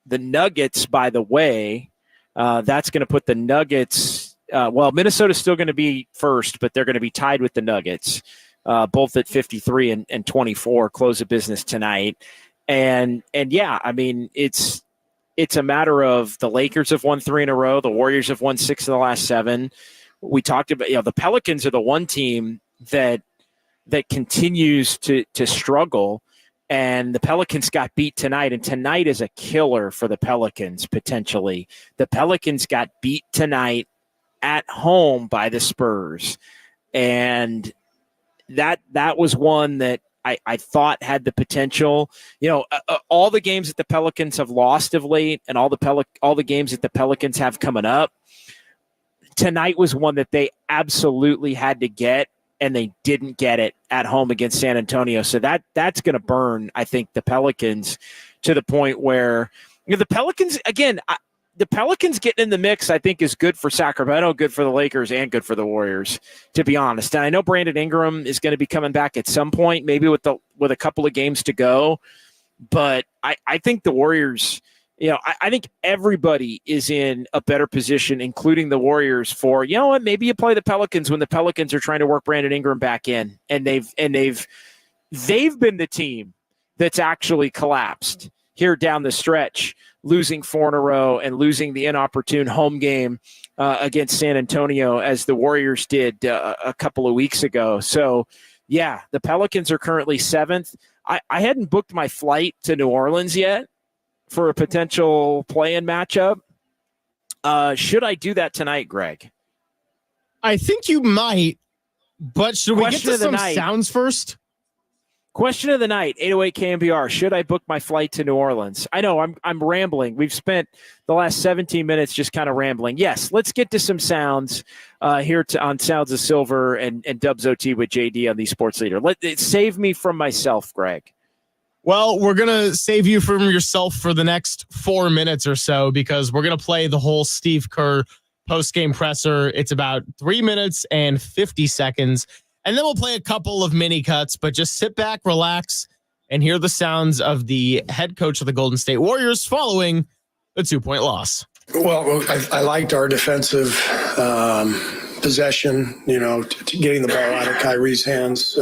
the Nuggets, by the way, that's going to put the Nuggets. Minnesota's still going to be first, but they're going to be tied with the Nuggets, both at 53 and 24. Close of business tonight, and yeah, I mean it's a matter of the Lakers have won 3 in a row, the Warriors have won 6 of the last 7. We talked about the Pelicans are the one team that continues to struggle. And the Pelicans got beat tonight, and tonight is a killer for the Pelicans, potentially. The Pelicans got beat tonight at home by the Spurs. And that was one that I thought had the potential. All the games that the Pelicans have lost of late and all the games that the Pelicans have coming up, tonight was one that they absolutely had to get. And they didn't get it at home against San Antonio. So that's going to burn, I think, the Pelicans to the point where the Pelicans, again, the Pelicans getting in the mix, I think, is good for Sacramento, good for the Lakers, and good for the Warriors, to be honest. And I know Brandon Ingram is going to be coming back at some point, maybe with a couple of games to go. But I think the Warriors, I think everybody is in a better position, including the Warriors, for, maybe you play the Pelicans when the Pelicans are trying to work Brandon Ingram back in, and they've been the team that's actually collapsed here down the stretch, losing 4 in a row and losing the inopportune home game against San Antonio as the Warriors did a couple of weeks ago. So, yeah, the Pelicans are currently 7th. I hadn't booked my flight to New Orleans yet for a potential play-in matchup. Should I do that tonight, Greg? I think you might, but should we get to some sounds first? Question of the night, 808 KNBR. Should I book my flight to New Orleans? I know I'm rambling. We've spent the last 17 minutes just kind of rambling. Yes, let's get to some sounds here on Sounds of Silver and Dubs OT with JD on the Sports Leader. Save me from myself, Greg. Well, we're going to save you from yourself for the next 4 minutes or so, because we're going to play the whole Steve Kerr post-game presser. It's about 3 minutes and 50 seconds. and then we'll play a couple of mini cuts, but just sit back, relax, and hear the sounds of the head coach of the Golden State Warriors following the 2-point loss. Well, I liked our defensive possession, getting the ball out of Kyrie's hands.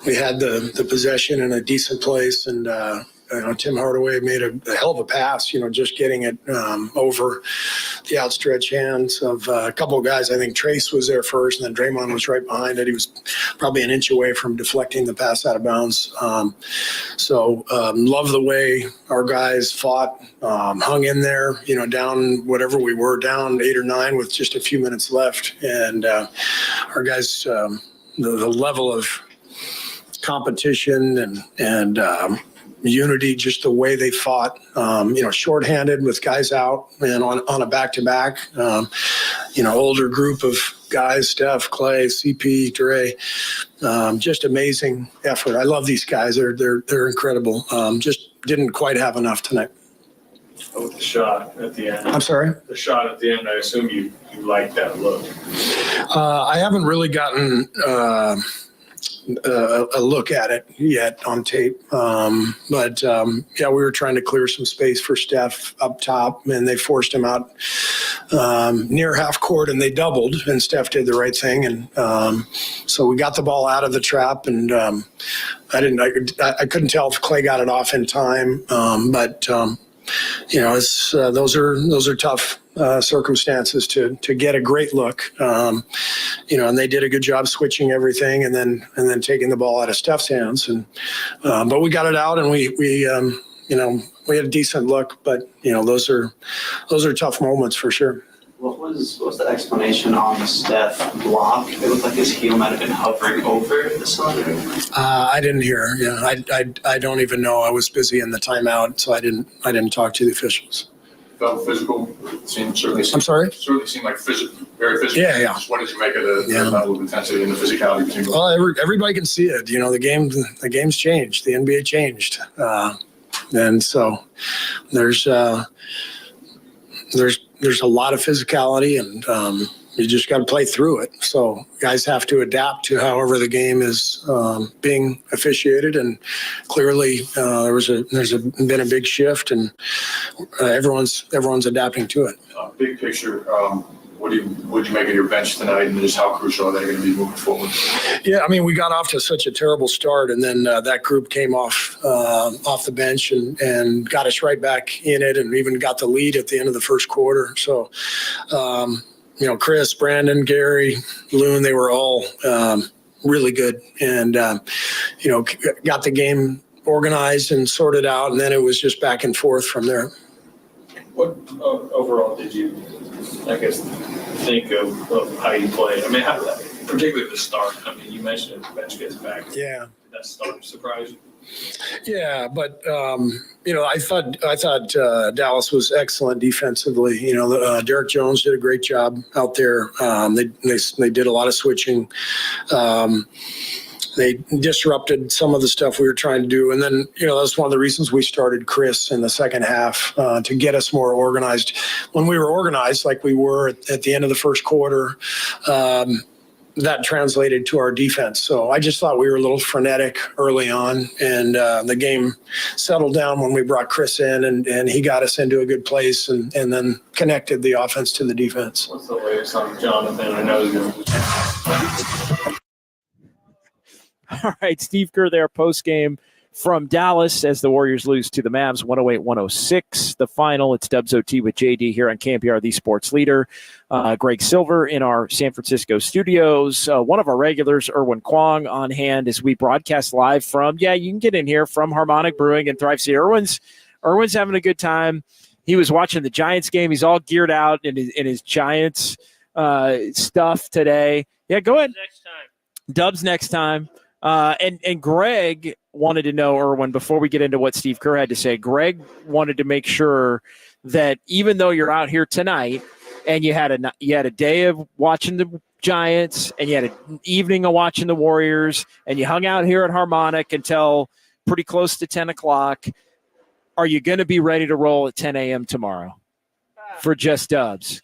We had the possession in a decent place, and Tim Hardaway made a hell of a pass, just getting it over the outstretched hands of a couple of guys. I think Trace was there first, and then Draymond was right behind it. He was probably an inch away from deflecting the pass out of bounds. Love the way our guys fought, hung in there, down whatever we were, down 8 or 9 with just a few minutes left. And our guys, the level of competition and unity, just the way they fought, shorthanded with guys out and on a back-to-back, older group of guys, Steph, Clay, CP, Dre, just amazing effort. I love these guys. They're incredible. Just didn't quite have enough tonight. With the shot at the end. I'm sorry? The shot at the end, I assume you like that look. I haven't really gotten a look at it yet on tape. But we were trying to clear some space for Steph up top, and they forced him out near half court, and they doubled, and Steph did the right thing. And so we got the ball out of the trap, and I couldn't tell if Clay got it off in time. Those are tough circumstances to get a great look, and they did a good job switching everything and then taking the ball out of Steph's hands. And but we got it out, and we had a decent look. But those are tough moments for sure. What was the explanation on the Steph block? It looked like his heel might have been hovering over the cylinder. I didn't hear. I don't even know. I was busy in the timeout, so I didn't talk to the officials. Felt physical. I'm sorry? Certainly seemed like very physical. Yeah. What did you make of the level of intensity and the physicality between both? Well, everybody can see it. The game's changed. The NBA changed, and so there's a lot of physicality, and you just got to play through it. So guys have to adapt to however the game is being officiated, and clearly there's been a big shift, and everyone's adapting to it. Big picture, what would you make of your bench tonight, and just how crucial are they going to be moving forward? Yeah, we got off to such a terrible start, and then that group came off the bench and got us right back in it, and even got the lead at the end of the first quarter. So, Chris, Brandon, Gary, Loon, they were all really good, and got the game organized and sorted out, and then it was just back and forth from there. What overall did you, think of how you played? Particularly the start. You mentioned the bench gets back. Yeah. Did that start surprise you? Yeah, but I thought Dallas was excellent defensively. Derek Jones did a great job out there. They did a lot of switching. They disrupted some of the stuff we were trying to do. And then, that's one of the reasons we started Chris in the second half, to get us more organized. When we were organized, like we were at the end of the first quarter, that translated to our defense. So I just thought we were a little frenetic early on, and the game settled down when we brought Chris in, and he got us into a good place, and then connected the offense to the defense. What's the latest on Jonathan? I know he's going to. All right, Steve Kerr there post-game from Dallas as the Warriors lose to the Mavs 108-106. The final, it's Dubs OT with JD here on KNBR, the sports leader. Greg Silver in our San Francisco studios. One of our regulars, Erwin Kwong, on hand as we broadcast live from, you can get in here from Harmonic Brewing and Thrive City. Erwin's having a good time. He was watching the Giants game. He's all geared out in his Giants stuff today. Yeah, go ahead. Next time. Dubs next time. And Greg wanted to know, Erwin, before we get into what Steve Kerr had to say, Greg wanted to make sure that even though you're out here tonight and you had a day of watching the Giants and you had an evening of watching the Warriors and you hung out here at Harmonic until pretty close to 10 o'clock, are you going to be ready to roll at 10 a.m. tomorrow for Just Dubs?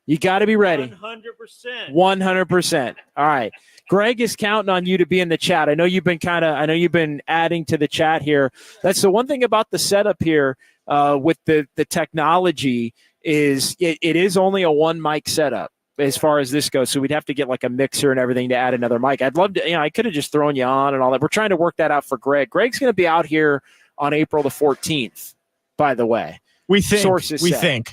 You got to be ready. 100%. 100%. All right. Greg is counting on you to be in the chat. I know you've been adding to the chat here. That's the one thing about the setup here with the technology is it is only a one mic setup as far as this goes. So we'd have to get like a mixer and everything to add another mic. I'd love to, I could have just thrown you on and all that. We're trying to work that out for Greg. Greg's going to be out here on April the 14th, by the way. Sources say.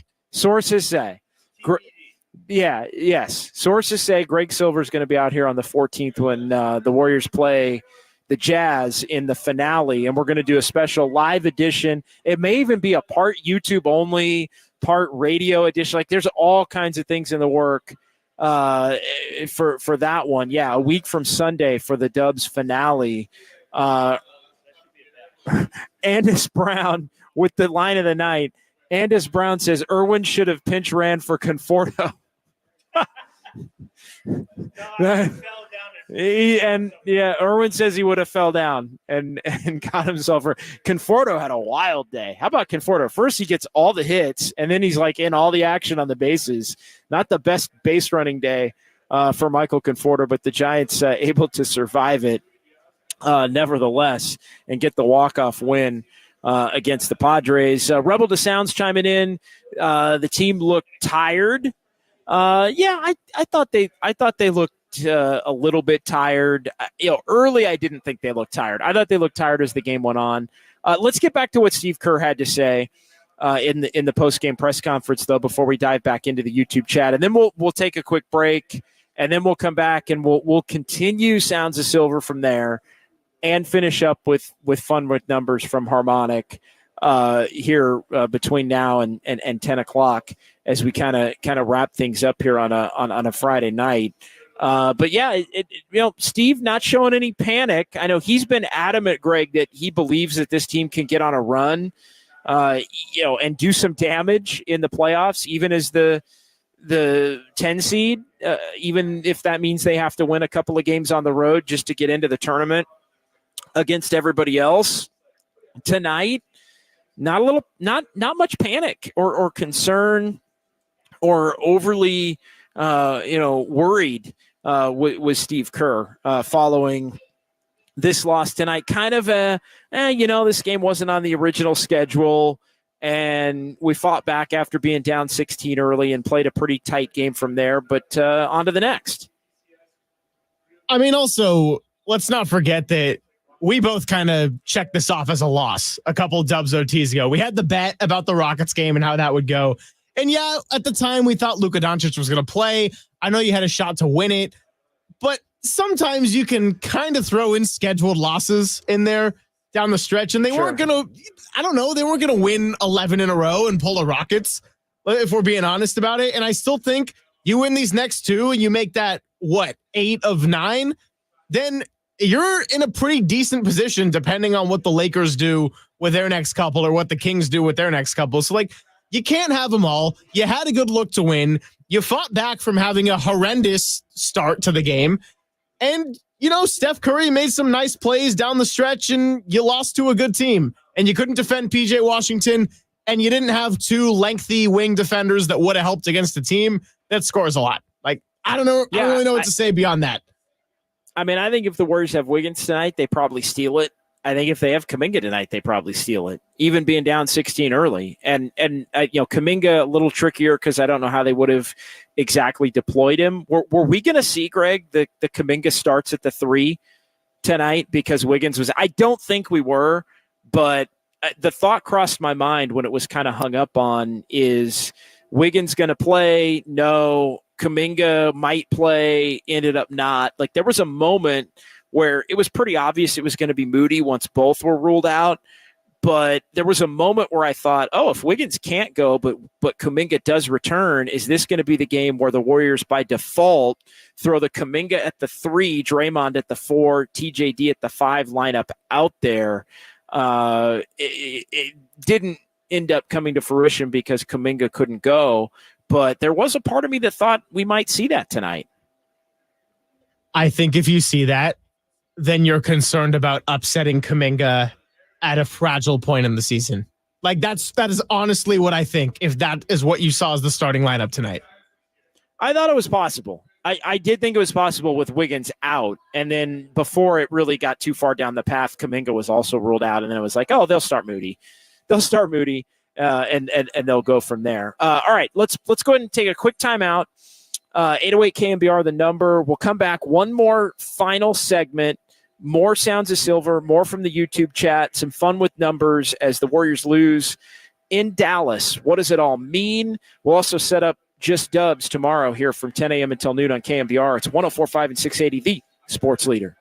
Yes. Sources say Greg Silver's going to be out here on the 14th when the Warriors play the Jazz in the finale, and we're going to do a special live edition. It may even be a part YouTube only, part radio edition. Like there's all kinds of things in the work for that one. Yeah, a week from Sunday for the Dubs finale. Andis Brown with the line of the night. Andis Brown says Irwin should have pinch ran for Conforto. Irwin says he would have fell down and got himself. Conforto had a wild day. How about Conforto? First, he gets all the hits, and then he's like in all the action on the bases. Not the best base running day for Michael Conforto, but the Giants able to survive it nevertheless and get the walk-off win against the Padres. Rebel to Sounds chiming in. The team looked tired. I thought they looked a little bit tired. Early I didn't think they looked tired. I thought they looked tired as the game went on. Let's get back to what Steve Kerr had to say in the post-game press conference, though, before we dive back into the YouTube chat, and then we'll take a quick break, and then we'll come back and we'll continue Sounds of Silver from there. And finish up with fun with numbers from Harmonic here between now and 10 o'clock as we kind of wrap things up here on a Friday night. But yeah, Steve not showing any panic. I know he's been adamant, Greg, that he believes that this team can get on a run, and do some damage in the playoffs, even as the 10 seed, even if that means they have to win a couple of games on the road just to get into the tournament against everybody else. Tonight, not much panic or concern or overly worried with Steve Kerr following this loss tonight. Kind of this game wasn't on the original schedule, and we fought back after being down 16 early and played a pretty tight game from there, but on to the next. I mean, also, let's not forget that we both kind of checked this off as a loss a couple Dubs OTs ago. We had the bet about the Rockets game and how that would go. And yeah, at the time we thought Luka Doncic was going to play. I know you had a shot to win it, but sometimes you can kind of throw in scheduled losses in there down the stretch, and they weren't going to, they weren't going to win 11 in a row and pull the Rockets, if we're being honest about it. And I still think you win these next two and you make that, 8 of 9, then you're in a pretty decent position depending on what the Lakers do with their next couple or what the Kings do with their next couple. So, you can't have them all. You had a good look to win. You fought back from having a horrendous start to the game. And, Steph Curry made some nice plays down the stretch, and you lost to a good team. And you couldn't defend PJ Washington, and you didn't have two lengthy wing defenders that would have helped against a team that scores a lot. I don't know. Yeah, I don't really know what to say beyond that. I mean, I think if the Warriors have Wiggins tonight, they probably steal it. I think if they have Kuminga tonight, they probably steal it, even being down 16 early. And Kuminga a little trickier because I don't know how they would have exactly deployed him. Were we going to see, Greg, the Kuminga starts at the 3 tonight because Wiggins was? I don't think we were, but the thought crossed my mind when it was kind of hung up on is Wiggins going to play? No. Kuminga might play, ended up not. There was a moment where it was pretty obvious it was going to be Moody once both were ruled out. But there was a moment where I thought, if Wiggins can't go, but Kuminga does return, is this going to be the game where the Warriors by default throw the Kuminga at the 3, Draymond at the 4, TJD at the 5 lineup out there? It didn't end up coming to fruition because Kuminga couldn't go. But there was a part of me that thought we might see that tonight. I think if you see that, then you're concerned about upsetting Kuminga at a fragile point in the season. That is honestly what I think, if that is what you saw as the starting lineup tonight. I thought it was possible. I did think it was possible with Wiggins out. And then before it really got too far down the path, Kuminga was also ruled out. And then it was like, oh, they'll start Moody. And they'll go from there. All right, let's go ahead and take a quick timeout. 808 KNBR, the number. We'll come back. One more final segment. More Sounds of Silver, more from the YouTube chat, some fun with numbers as the Warriors lose in Dallas. What does it all mean? We'll also set up Just Dubs tomorrow here from 10 a.m. until noon on KNBR. It's 104.5 and 680, the sports leader.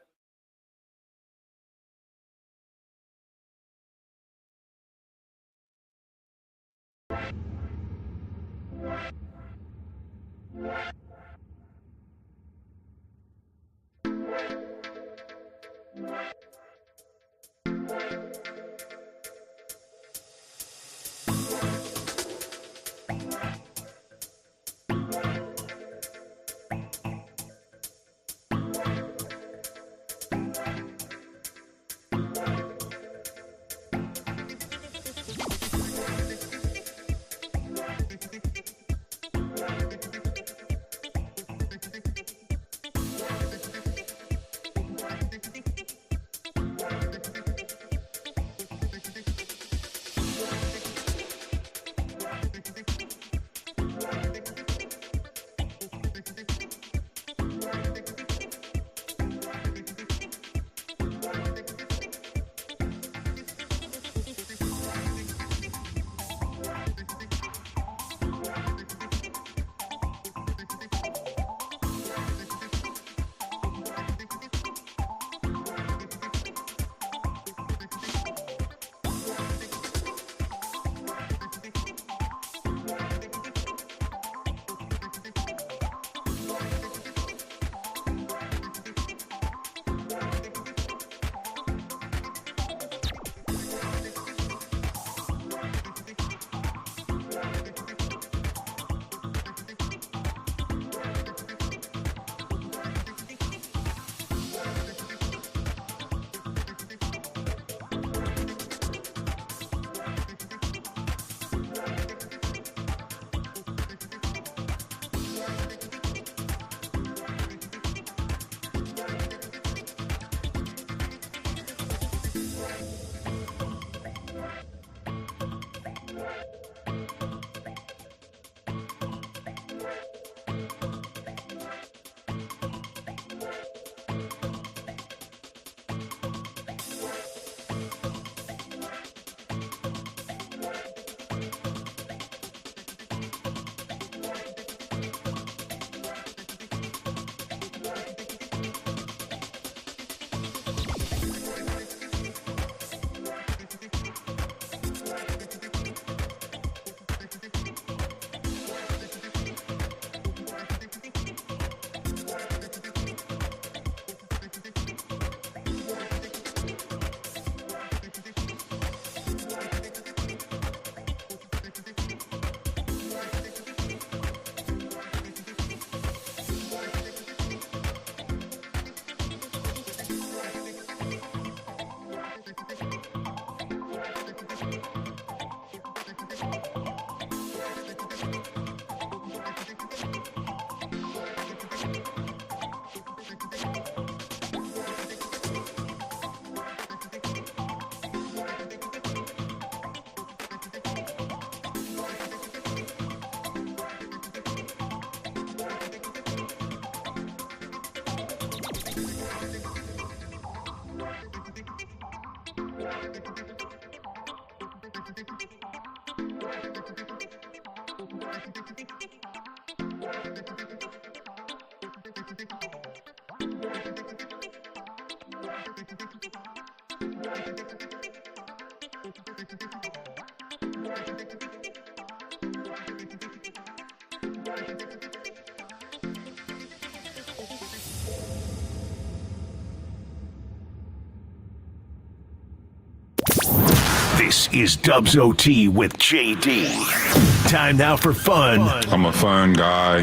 This is Dubs OT with JD. Time now for fun. I'm a fun guy.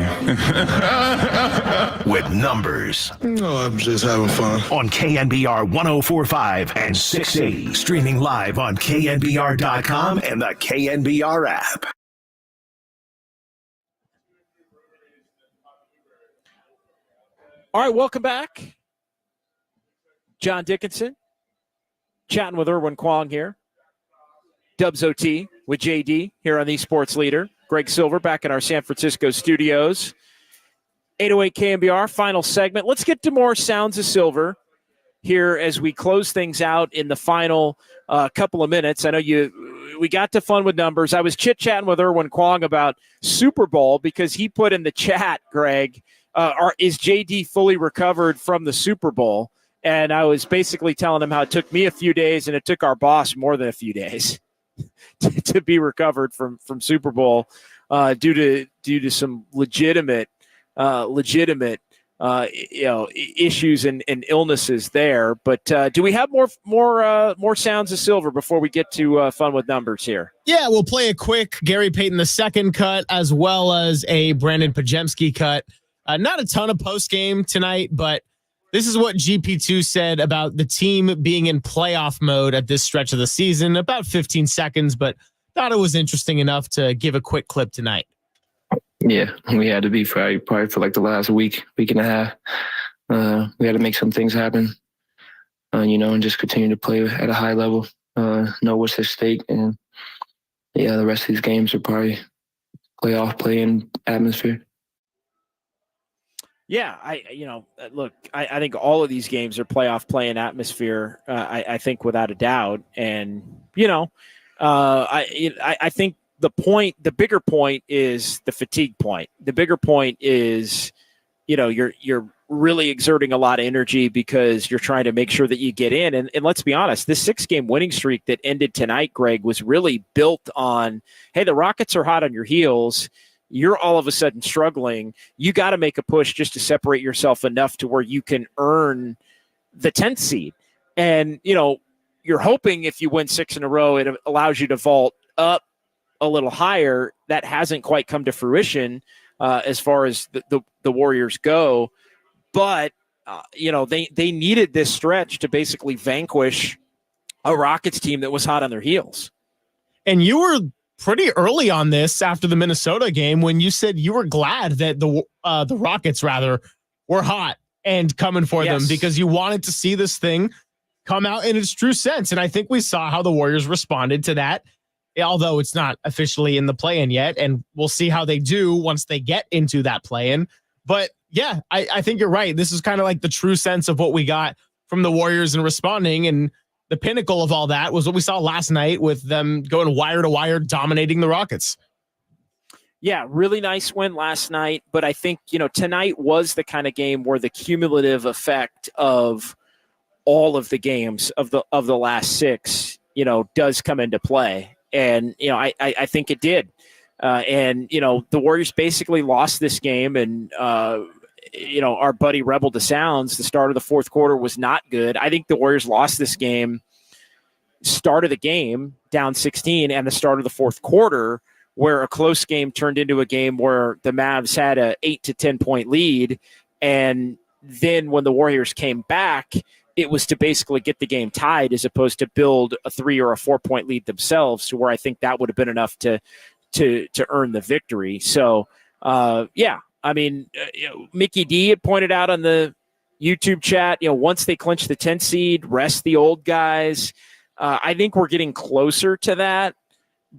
With numbers. No, I'm just having fun. On KNBR 104.5 and 680. Streaming live on KNBR.com and the KNBR app. All right, welcome back. John Dickinson, chatting with Erwin Kwong here. Dubs OT with JD here on the Sports Leader. Greg Silver back in our San Francisco studios. 808 KNBR, final segment. Let's get to more Sounds of Silver here as we close things out in the final couple of minutes. I know we got to fun with numbers. I was chit-chatting with Erwin Kwong about Super Bowl because he put in the chat, Greg, is JD fully recovered from the Super Bowl? And I was basically telling him how it took me a few days and it took our boss more than a few days to be recovered from Super Bowl due to some legitimate issues and illnesses there. But do we have more Sounds of Silver before we get to fun with numbers here? Yeah, we'll play a quick Gary Payton II cut as well as a Brandon Pajemski cut. Not a ton of post game tonight, but this is what GP2 said about the team being in playoff mode at this stretch of the season. About 15 seconds, but thought it was interesting enough to give a quick clip tonight. Yeah, we had to be probably for like the last week and a half. We had to make some things happen, and just continue to play at a high level, know what's at stake. And yeah, the rest of these games are probably playoff play-in atmosphere. Yeah, I think all of these games are playoff play-in atmosphere. I think without a doubt, and I think the bigger point is the fatigue point. The bigger point is, you're really exerting a lot of energy because you're trying to make sure that you get in. And let's be honest, this 6-game winning streak that ended tonight, Greg, was really built on, hey, the Rockets are hot on your heels. You're all of a sudden struggling. You got to make a push just to separate yourself enough to where you can earn the 10th seed. And, you're hoping if you win 6 in a row, it allows you to vault up a little higher. That hasn't quite come to fruition as far as the Warriors go. But, they needed this stretch to basically vanquish a Rockets team that was hot on their heels. And you were pretty early on this after the Minnesota game when you said you were glad that the Rockets were hot and coming for them because you wanted to see this thing come out in its true sense. And I think we saw how the Warriors responded to that, although it's not officially in the play-in yet. And we'll see how they do once they get into that play-in. But yeah, I think you're right. This is kind of like the true sense of what we got from the Warriors and responding. And the pinnacle of all that was what we saw last night with them going wire to wire, dominating the Rockets. Yeah, really nice win last night. But I think, tonight was the kind of game where the cumulative effect of all of the games of the last 6, does come into play. And, I think it did. And the Warriors basically lost this game. And, our buddy Rebel to Sounds, the start of the fourth quarter was not good. I think the Warriors lost this game, start of the game down 16, and the start of the fourth quarter, where a close game turned into a game where the Mavs had a 8 to 10 point lead. And then when the Warriors came back, it was to basically get the game tied as opposed to build a 3 or a 4 point lead themselves, to where I think that would have been enough to earn the victory. So, Mickey D had pointed out on the YouTube chat, once they clinch the 10th seed, rest the old guys. I think we're getting closer to that.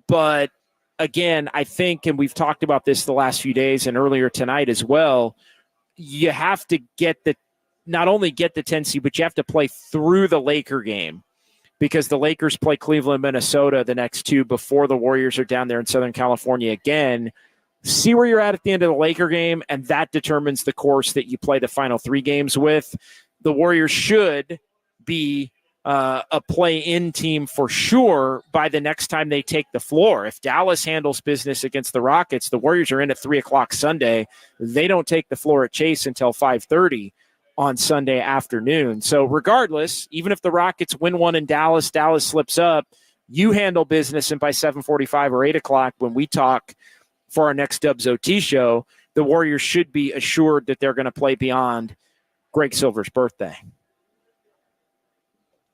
But again, I think, and we've talked about this the last few days and earlier tonight as well, you have to not only get the 10 seed, but you have to play through the Laker game, because the Lakers play Cleveland, Minnesota the next 2 before the Warriors are down there in Southern California again. See where you're at the end of the Laker game, and that determines the course that you play the final 3 games with. The Warriors should be a play-in team for sure by the next time they take the floor. If Dallas handles business against the Rockets, the Warriors are in at 3 o'clock Sunday. They don't take the floor at Chase until 5:30 on Sunday afternoon. So regardless, even if the Rockets win one in Dallas slips up, you handle business, and by 7:45 or 8 o'clock when we talk for our next Dubs OT show, the Warriors should be assured that they're going to play beyond Greg Silver's birthday.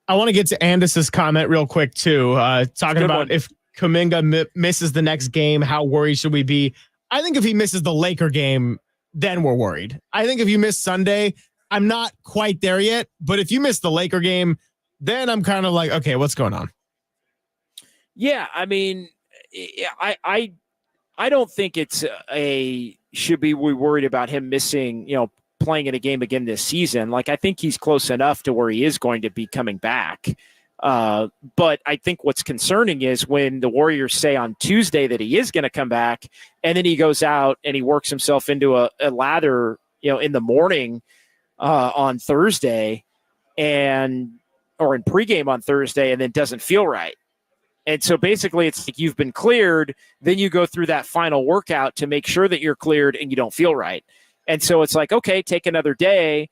I want to get to Andis's comment real quick too, talking about if Kuminga misses the next game, how worried should we be? I think if he misses the Laker game, then we're worried. I think if you miss Sunday, I'm not quite there yet, but if you miss the Laker game, then I'm kind of like, okay, what's going on? Yeah, I mean, I don't think it's should be we worried about him missing, playing in a game again this season. Like, I think he's close enough to where he is going to be coming back. But I think what's concerning is when the Warriors say on Tuesday that he is going to come back, and then he goes out and he works himself into a lather, in the morning on Thursday or in pregame on Thursday, and then doesn't feel right. And so basically it's like you've been cleared, then you go through that final workout to make sure that you're cleared and you don't feel right. And so it's like, okay, take another day.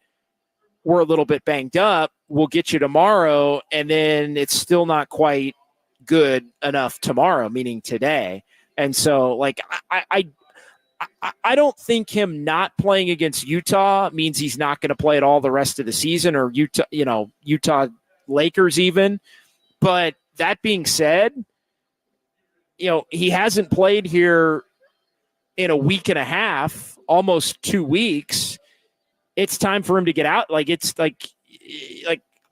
We're a little bit banged up. We'll get you tomorrow. And then it's still not quite good enough tomorrow, meaning today. And so like, I don't think him not playing against Utah means he's not going to play at all the rest of the season, or Utah Lakers even. But that being said, he hasn't played here in a week and a half, almost 2 weeks. It's time for him to get out. Like, it's like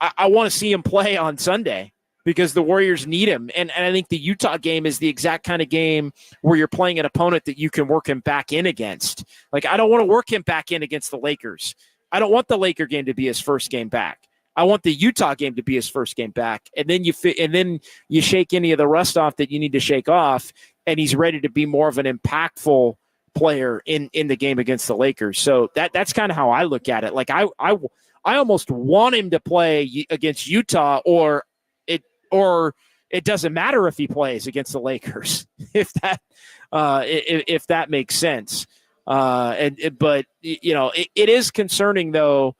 I want to see him play on Sunday because the Warriors need him. And I think the Utah game is the exact kind of game where you're playing an opponent that you can work him back in against. Like, I don't want to work him back in against the Lakers. I don't want the Laker game to be his first game back. I want the Utah game to be his first game back. And then you shake any of the rust off that you need to shake off, and he's ready to be more of an impactful player in the game against the Lakers. So that's kind of how I look at it. Like, I almost want him to play against Utah, or it doesn't matter if he plays against the Lakers, if that makes sense. But it is concerning though,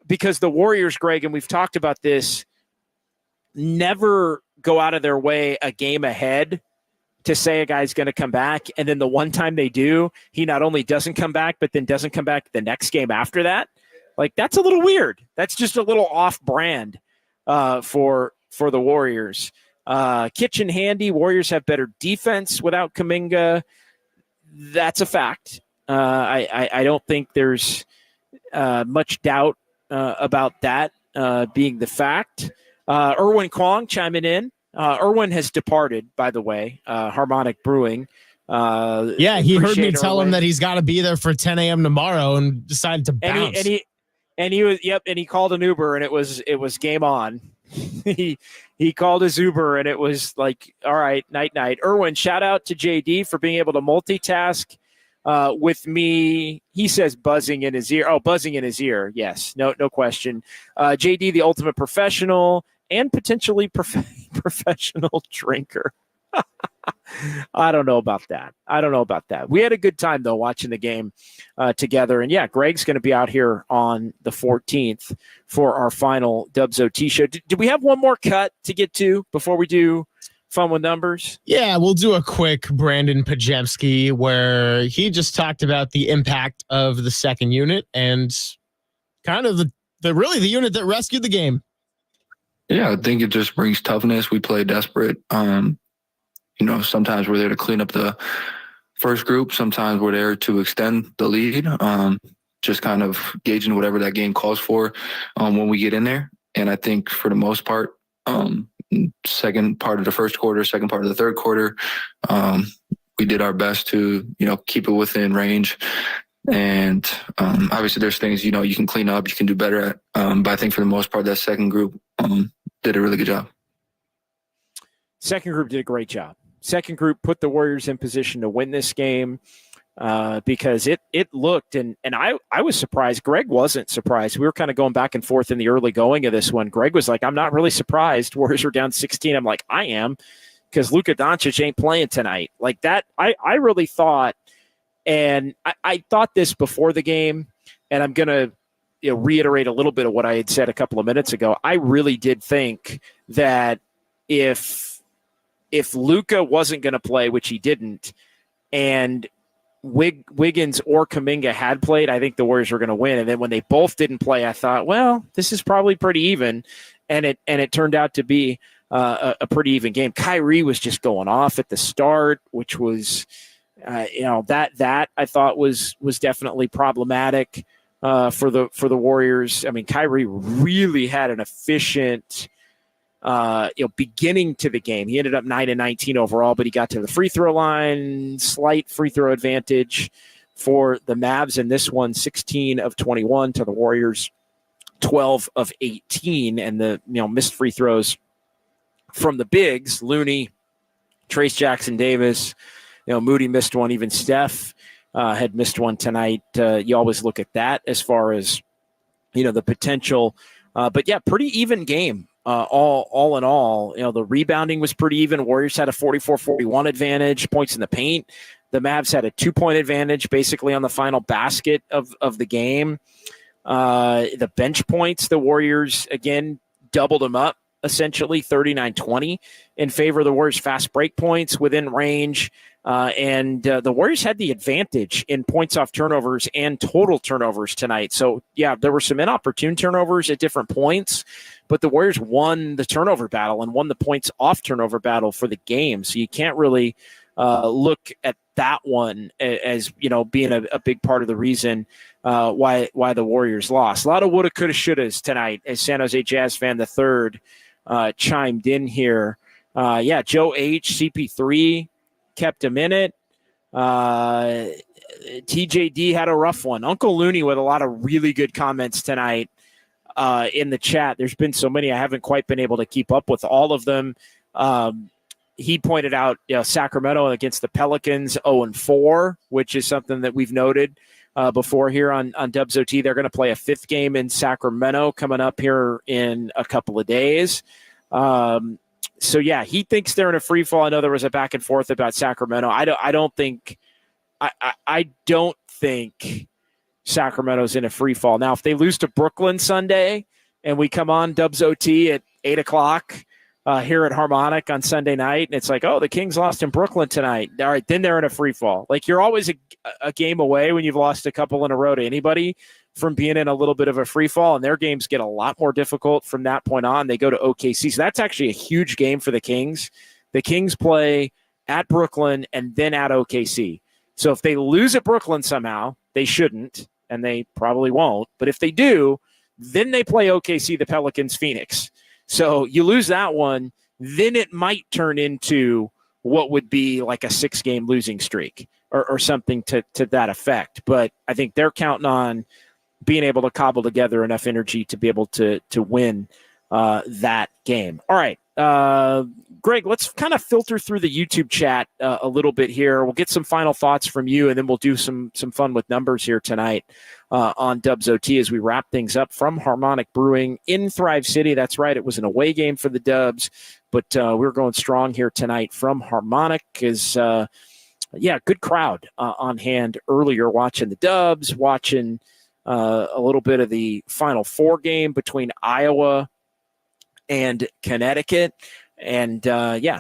because the Warriors, Greg, and we've talked about this, never go out of their way a game ahead to say a guy's going to come back. And then the one time they do, he not only doesn't come back, but then doesn't come back the next game after that. Like, that's a little weird. That's just a little off brand for the Warriors. Kitchen handy. Warriors have better defense without Kuminga. That's a fact. I don't think there's much doubt about that being the fact. Erwin Kwong chiming in. Erwin has departed, by the way. Harmonic Brewing. He heard me tell him that he's got to be there for 10 a.m. tomorrow and decided to bounce. And he called an Uber, and it was game on. he called his Uber, and it was like, all right, night. Erwin, shout out to JD for being able to multitask with me. He says buzzing in his ear. Oh, buzzing in his ear. Yes, no question. JD, the ultimate professional and potentially professional drinker. I don't know about that. We had a good time though watching the game together, and yeah, Greg's going to be out here on the 14th for our final Dubs OT show. Did we have one more cut to get to before we do Fun with Numbers? Yeah, we'll do a quick Brandon Pajemski where he just talked about the impact of the second unit and kind of the unit that rescued the game. Yeah, I think it just brings toughness. We play desperate. Sometimes we're there to clean up the first group. Sometimes we're there to extend the lead. Just kind of gauging whatever that game calls for when we get in there. And I think for the most part, second part of the first quarter, second part of the third quarter, we did our best to, keep it within range. And obviously there's things, you can clean up, you can do better at. But I think for the most part, that second group did a really good job. Second group did a great job. Second group put the Warriors in position to win this game because it looked, and I was surprised. Greg wasn't surprised. We were kind of going back and forth in the early going of this one. Greg was like, I'm not really surprised. Warriors are down 16. I'm like, I am, because Luka Doncic ain't playing tonight. Like that, I really thought, and I thought this before the game, and I'm going to reiterate a little bit of what I had said a couple of minutes ago. I really did think that if Luka wasn't going to play, which he didn't, and Wiggins or Kuminga had played, I think the Warriors were going to win. And then when they both didn't play, I thought, well, this is probably pretty even. And it turned out to be a pretty even game. Kyrie was just going off at the start, which was, that I thought was definitely problematic. for the Warriors. I mean, Kyrie really had an efficient beginning to the game. He ended up 9-19 overall, but he got to the free throw line, slight free throw advantage for the Mavs in this one, 16 of 21 to the Warriors, 12 of 18, and the missed free throws from the bigs, Looney, Trace Jackson-Davis, Moody missed one, even Steph had missed one tonight. You always look at that as far as the potential, but yeah, pretty even game. All in all, the rebounding was pretty even. Warriors had a 44-41 advantage, points in the paint. The Mavs had a 2-point advantage basically on the final basket of the game. The bench points, the Warriors, again, doubled them up, essentially 39-20 in favor of the Warriors. Fast break points within range. And the Warriors had the advantage in points off turnovers and total turnovers tonight. So, yeah, there were some inopportune turnovers at different points, but the Warriors won the turnover battle and won the points off turnover battle for the game. So you can't really look at that one as, being a big part of the reason why the Warriors lost. A lot of woulda, coulda, shouldas tonight as San Jose Jazz fan the third chimed in here. Joe H., CP3, kept him in it. TJD had a rough one. Uncle Looney with a lot of really good comments tonight in the chat. There's been so many, I haven't quite been able to keep up with all of them. He pointed out Sacramento against the Pelicans 0-4, which is something that we've noted before here on Dubs OT. They're going to play a fifth game in Sacramento coming up here in a couple of days. So yeah, he thinks they're in a free fall. I know there was a back and forth about Sacramento. I don't think Sacramento's in a free fall. Now, if they lose to Brooklyn Sunday and we come on Dubs OT at 8:00 here at Harmonic on Sunday night, and it's like, oh, the Kings lost in Brooklyn tonight. All right, then they're in a free fall. Like, you're always a game away when you've lost a couple in a row to anybody from being in a little bit of a free fall, and their games get a lot more difficult from that point on. They go to OKC. So that's actually a huge game for the Kings. The Kings play at Brooklyn and then at OKC. So if they lose at Brooklyn somehow, they shouldn't, and they probably won't. But if they do, then they play OKC, the Pelicans, Phoenix. So you lose that one, then it might turn into what would be like a 6-game losing streak or something to that effect. But I think they're counting on being able to cobble together enough energy to be able to win that game. All right, Greg, let's kind of filter through the YouTube chat a little bit here. We'll get some final thoughts from you, and then we'll do some fun with numbers here tonight on Dubs OT as we wrap things up from Harmonic Brewing in Thrive City. That's right, it was an away game for the Dubs, but we're going strong here tonight from Harmonic as good crowd on hand earlier watching the Dubs, watching a little bit of the Final Four game between Iowa and Connecticut. And,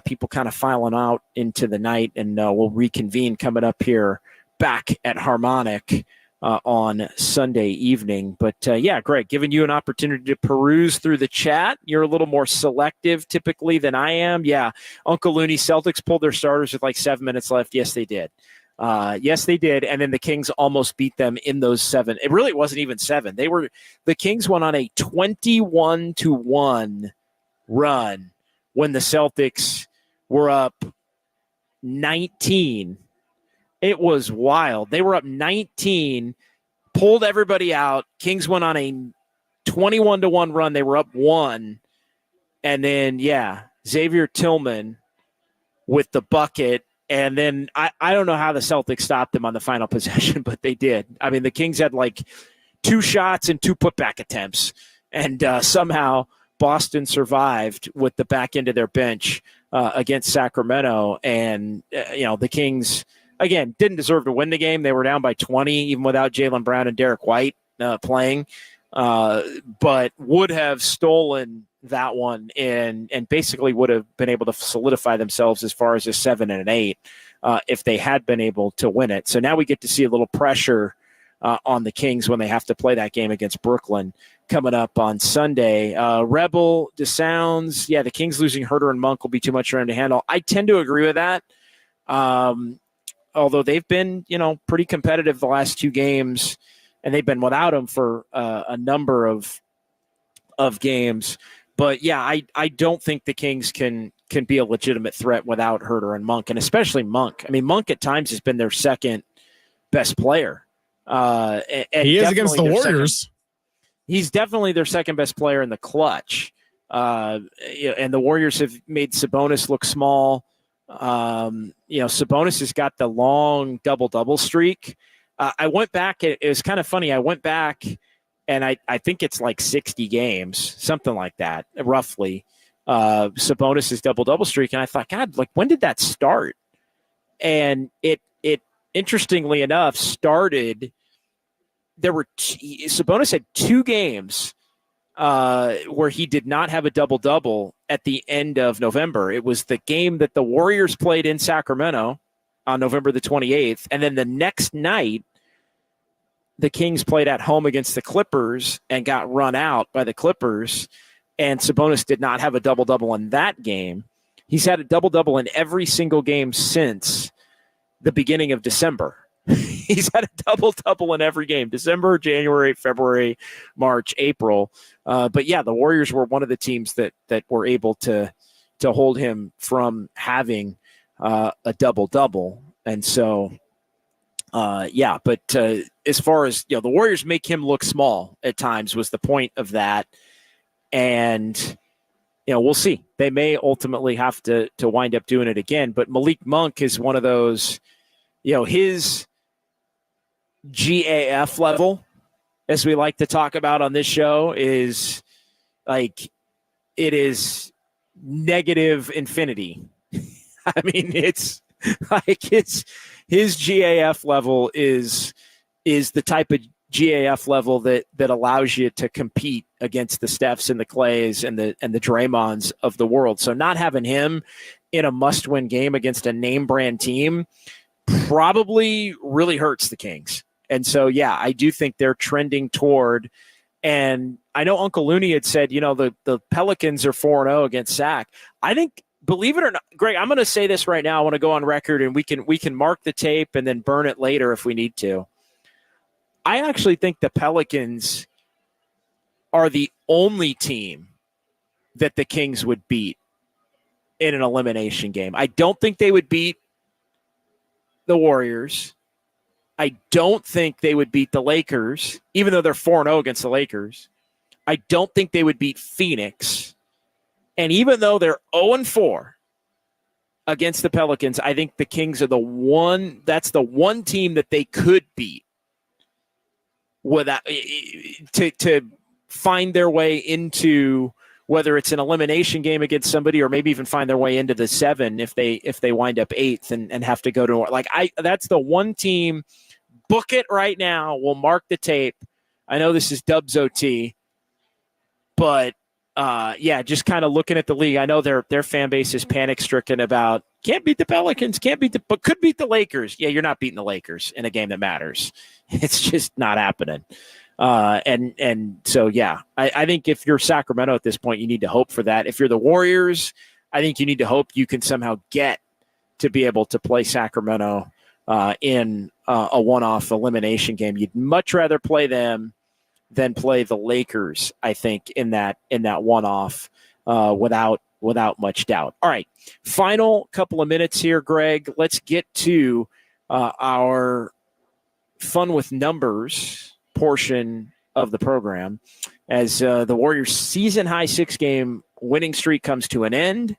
people kind of filing out into the night, and we'll reconvene coming up here back at Harmonic on Sunday evening. But, Greg, giving you an opportunity to peruse through the chat. You're a little more selective typically than I am. Yeah, Uncle Looney, Celtics pulled their starters with like 7 minutes left. Yes, they did. Yes, they did. And then the Kings almost beat them in those 7. It really wasn't even 7. The Kings went on a 21-1 run when the Celtics were up 19. It was wild. They were up 19, pulled everybody out. Kings went on a 21-1 run. They were up 1. And then, Xavier Tillman with the bucket. And then I don't know how the Celtics stopped them on the final possession, but they did. I mean, the Kings had like 2 shots and 2 putback attempts. And somehow Boston survived with the back end of their bench against Sacramento. And, the Kings, again, didn't deserve to win the game. They were down by 20, even without Jaylen Brown and Derek White playing, but would have stolen that one and basically would have been able to solidify themselves as far as a 7 and an 8 if they had been able to win it. So now we get to see a little pressure on the Kings when they have to play that game against Brooklyn coming up on Sunday. Rebel, DeSounds, the Kings losing Herter and Monk will be too much for him to handle. I tend to agree with that. Although they've been, pretty competitive the last 2 games and they've been without him for a number of games. But yeah, I don't think the Kings can be a legitimate threat without Herter and Monk, and especially Monk. I mean, Monk at times has been their second best player. And he is against the Warriors. He's definitely their second best player in the clutch. And the Warriors have made Sabonis look small. Sabonis has got the long double-double streak. I went back. It was kind of funny. I went back, and I think it's like 60 games, something like that, roughly. Sabonis' double-double streak, and I thought, God, like, when did that start? And it interestingly enough started. Sabonis had 2 games where he did not have a double-double at the end of November. It was the game that the Warriors played in Sacramento on November the 28th, and then the next night, the Kings played at home against the Clippers and got run out by the Clippers, and Sabonis did not have a double-double in that game. He's had a double-double in every single game since the beginning of December. He's had a double-double in every game, December, January, February, March, April. But yeah, the Warriors were one of the teams that were able to hold him from having a double-double. And so, but as far as, the Warriors make him look small at times was the point of that. And, we'll see. They may ultimately have to wind up doing it again. But Malik Monk is one of those, his GAF level, as we like to talk about on this show, is like, it is negative infinity. I mean, it's like his GAF level is the type of GAF level that allows you to compete against the Stephs and the Clays and the Draymonds of the world. So not having him in a must-win game against a name brand team probably really hurts the Kings. And so, yeah, I do think they're trending toward, and I know Uncle Looney had said, the Pelicans are 4-0 against Sac. I think, believe it or not, Greg, I'm going to say this right now. I want to go on record, and we can mark the tape and then burn it later if we need to. I actually think the Pelicans are the only team that the Kings would beat in an elimination game. I don't think they would beat the Warriors. I don't think they would beat the Lakers, even though they're 4-0 against the Lakers. I don't think they would beat Phoenix. And even though they're 0-4 against the Pelicans, I think the Kings are that's the one team that they could beat without to find their way into, whether it's an elimination game against somebody or maybe even find their way into the 7 if they wind up 8th and have to go to, that's the one team. Book it right now. We'll mark the tape. I know this is Dubs OT, but just kind of looking at the league. I know their fan base is panic stricken about can't beat the Pelicans, but could beat the Lakers. Yeah, you're not beating the Lakers in a game that matters. It's just not happening. And so, yeah, I think if you're Sacramento at this point, you need to hope for that. If you're the Warriors, I think you need to hope you can somehow get to be able to play Sacramento in a one-off elimination game. You'd much rather play them than play the Lakers, I think, in that one-off without much doubt. All right, final couple of minutes here, Greg. Let's get to our fun with numbers portion of the program as the Warriors' season-high 6-game winning streak comes to an end,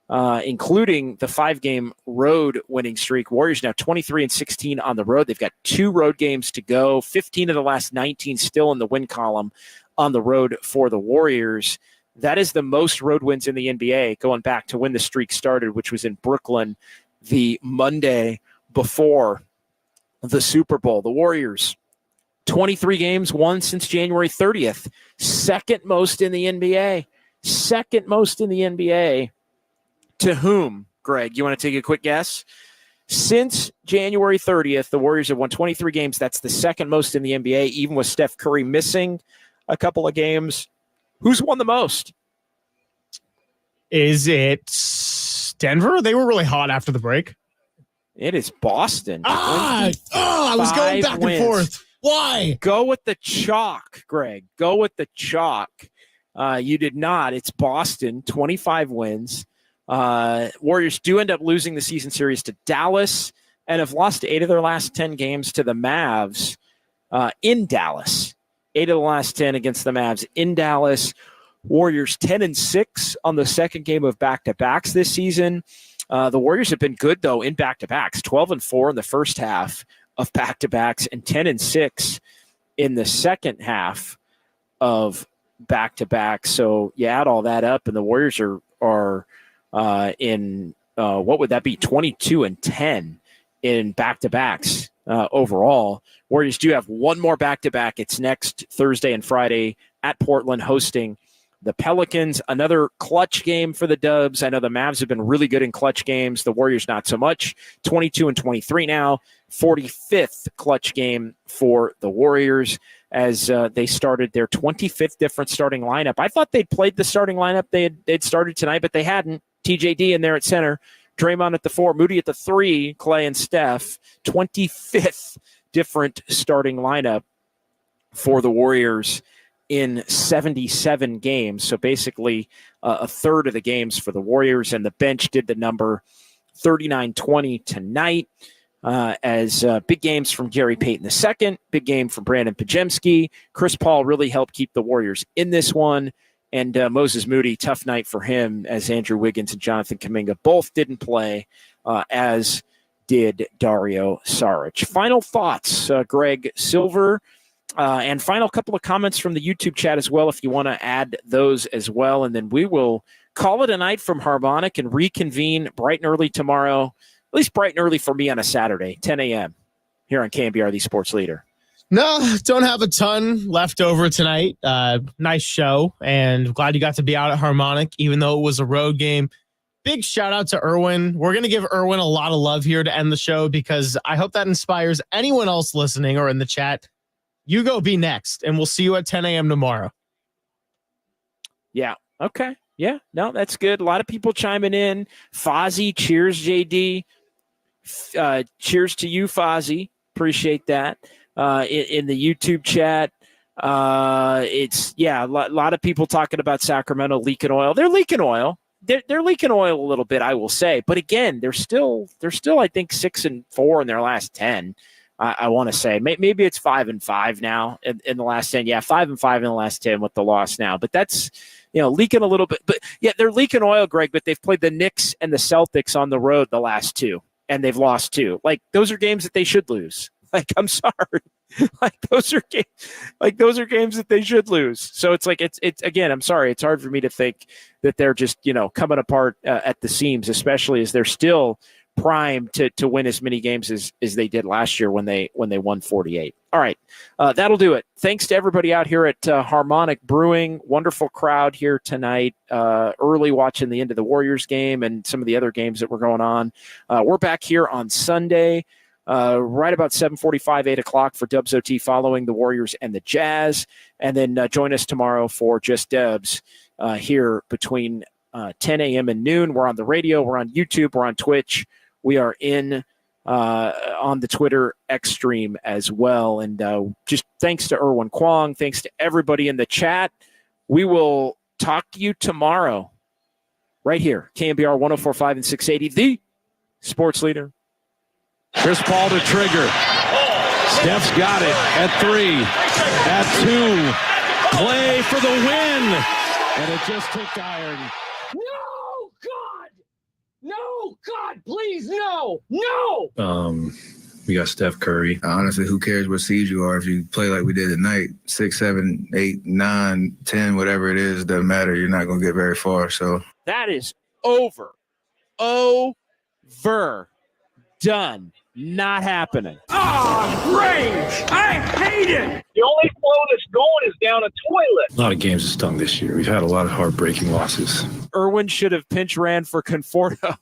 including the 5-game road winning streak. Warriors now 23-16 on the road. They've got 2 road games to go, 15 of the last 19 still in the win column on the road for the Warriors. That is the most road wins in the NBA going back to when the streak started, which was in Brooklyn the Monday before the Super Bowl. The Warriors, 23 games won since January 30th. Second most in the NBA. Second most in the NBA. To whom, Greg? You want to take a quick guess? Since January 30th, the Warriors have won 23 games. That's the second most in the NBA, even with Steph Curry missing a couple of games. Who's won the most? Is it Denver? They were really hot after the break. It is Boston. I was going back and forth. Why? Go with the chalk, Greg. Go with the chalk. You did not. It's Boston, 25 wins. Warriors do end up losing the season series to Dallas and have lost 8 of their last 10 games to the Mavs in Dallas. 8 of the last 10 against the Mavs in Dallas. Warriors 10-6 on the second game of back-to-backs this season. The Warriors have been good, though, in back-to-backs. 12-4 in the first half of back-to-backs and 10-6 in the second half of back-to-back. So you add all that up, and the Warriors are in what would that be? 22-10 in back-to-backs overall. Warriors do have one more back-to-back. It's next Thursday and Friday at Portland, hosting the Pelicans. Another clutch game for the Dubs. I know the Mavs have been really good in clutch games. The Warriors not so much. 22-23 now. 45th clutch game for the Warriors as they started their 25th different starting lineup. I thought they'd played the starting lineup they'd started tonight, but they hadn't. TJD in there at center, Draymond at the 4, Moody at the 3, Clay and Steph. 25th different starting lineup for the Warriors in 77 games. So basically a third of the games for the Warriors, and the bench did the number 39-20 tonight. As big games from Gary Payton II, big game from Brandon Pajemski. Chris Paul really helped keep the Warriors in this one. And Moses Moody, tough night for him as Andrew Wiggins and Jonathan Kuminga both didn't play, as did Dario Saric. Final thoughts, Greg Silver, and final couple of comments from the YouTube chat as well, if you want to add those as well. And then we will call it a night from Harmonic and reconvene bright and early tomorrow. At least bright and early for me on a Saturday, 10 a.m. here on KNBR, the sports leader. No, don't have a ton left over tonight. Nice show, and glad you got to be out at Harmonic, even though it was a road game. Big shout out to Erwin. We're going to give Erwin a lot of love here to end the show because I hope that inspires anyone else listening or in the chat. You go be next, and we'll see you at 10 a.m. tomorrow. Yeah, okay. Yeah, no, that's good. A lot of people chiming in. Fozzie, cheers, JD. Cheers to you, Fozzie. Appreciate that. In the YouTube chat, it's a lot of people talking about Sacramento leaking oil. They're leaking oil. They're leaking oil a little bit, I will say. But again, they're still I think 6-4 in their last 10. I want to say maybe it's 5-5 now in the last 10. Yeah, 5-5 in the last 10 with the loss now. But that's leaking a little bit. But yeah, they're leaking oil, Greg. But they've played the Knicks and the Celtics on the road the last 2. And they've lost 2. Like, those are games that they should lose. Like, I'm sorry. Those are games that they should lose. So it's like, it's again, I'm sorry. It's hard for me to think that they're just, coming apart at the seams, especially as they're still primed to win as many games as they did last year when they won 48. All right. That'll do it. Thanks to everybody out here at Harmonic Brewing. Wonderful crowd here tonight. Early watching the end of the Warriors game and some of the other games that were going on. We're back here on Sunday, right about 7:45, 8 o'clock for Dubs OT following the Warriors and the Jazz. And then join us tomorrow for Just Dubs here between 10 a.m. and noon. We're on the radio. We're on YouTube. We're on Twitch. We are on the Twitter X stream as well. And just thanks to Erwin Kwong. Thanks to everybody in the chat. We will talk to you tomorrow right here. KNBR 104.5 and 680, the sports leader. Chris Paul to trigger. Steph's got it at 3, at 2. Play for the win. And it just took iron. No, God! No, God, please, no! No! We got Steph Curry. Honestly, who cares what seed you are if you play like we did tonight? 6, 7, 8, 9, 10, whatever it is, doesn't matter. You're not going to get very far. So that is over. Over. Done. Not happening. Great! I hate it! The only flow that's going is down a toilet. A lot of games have stung this year. We've had a lot of heartbreaking losses. Erwin should have pinch ran for Conforto.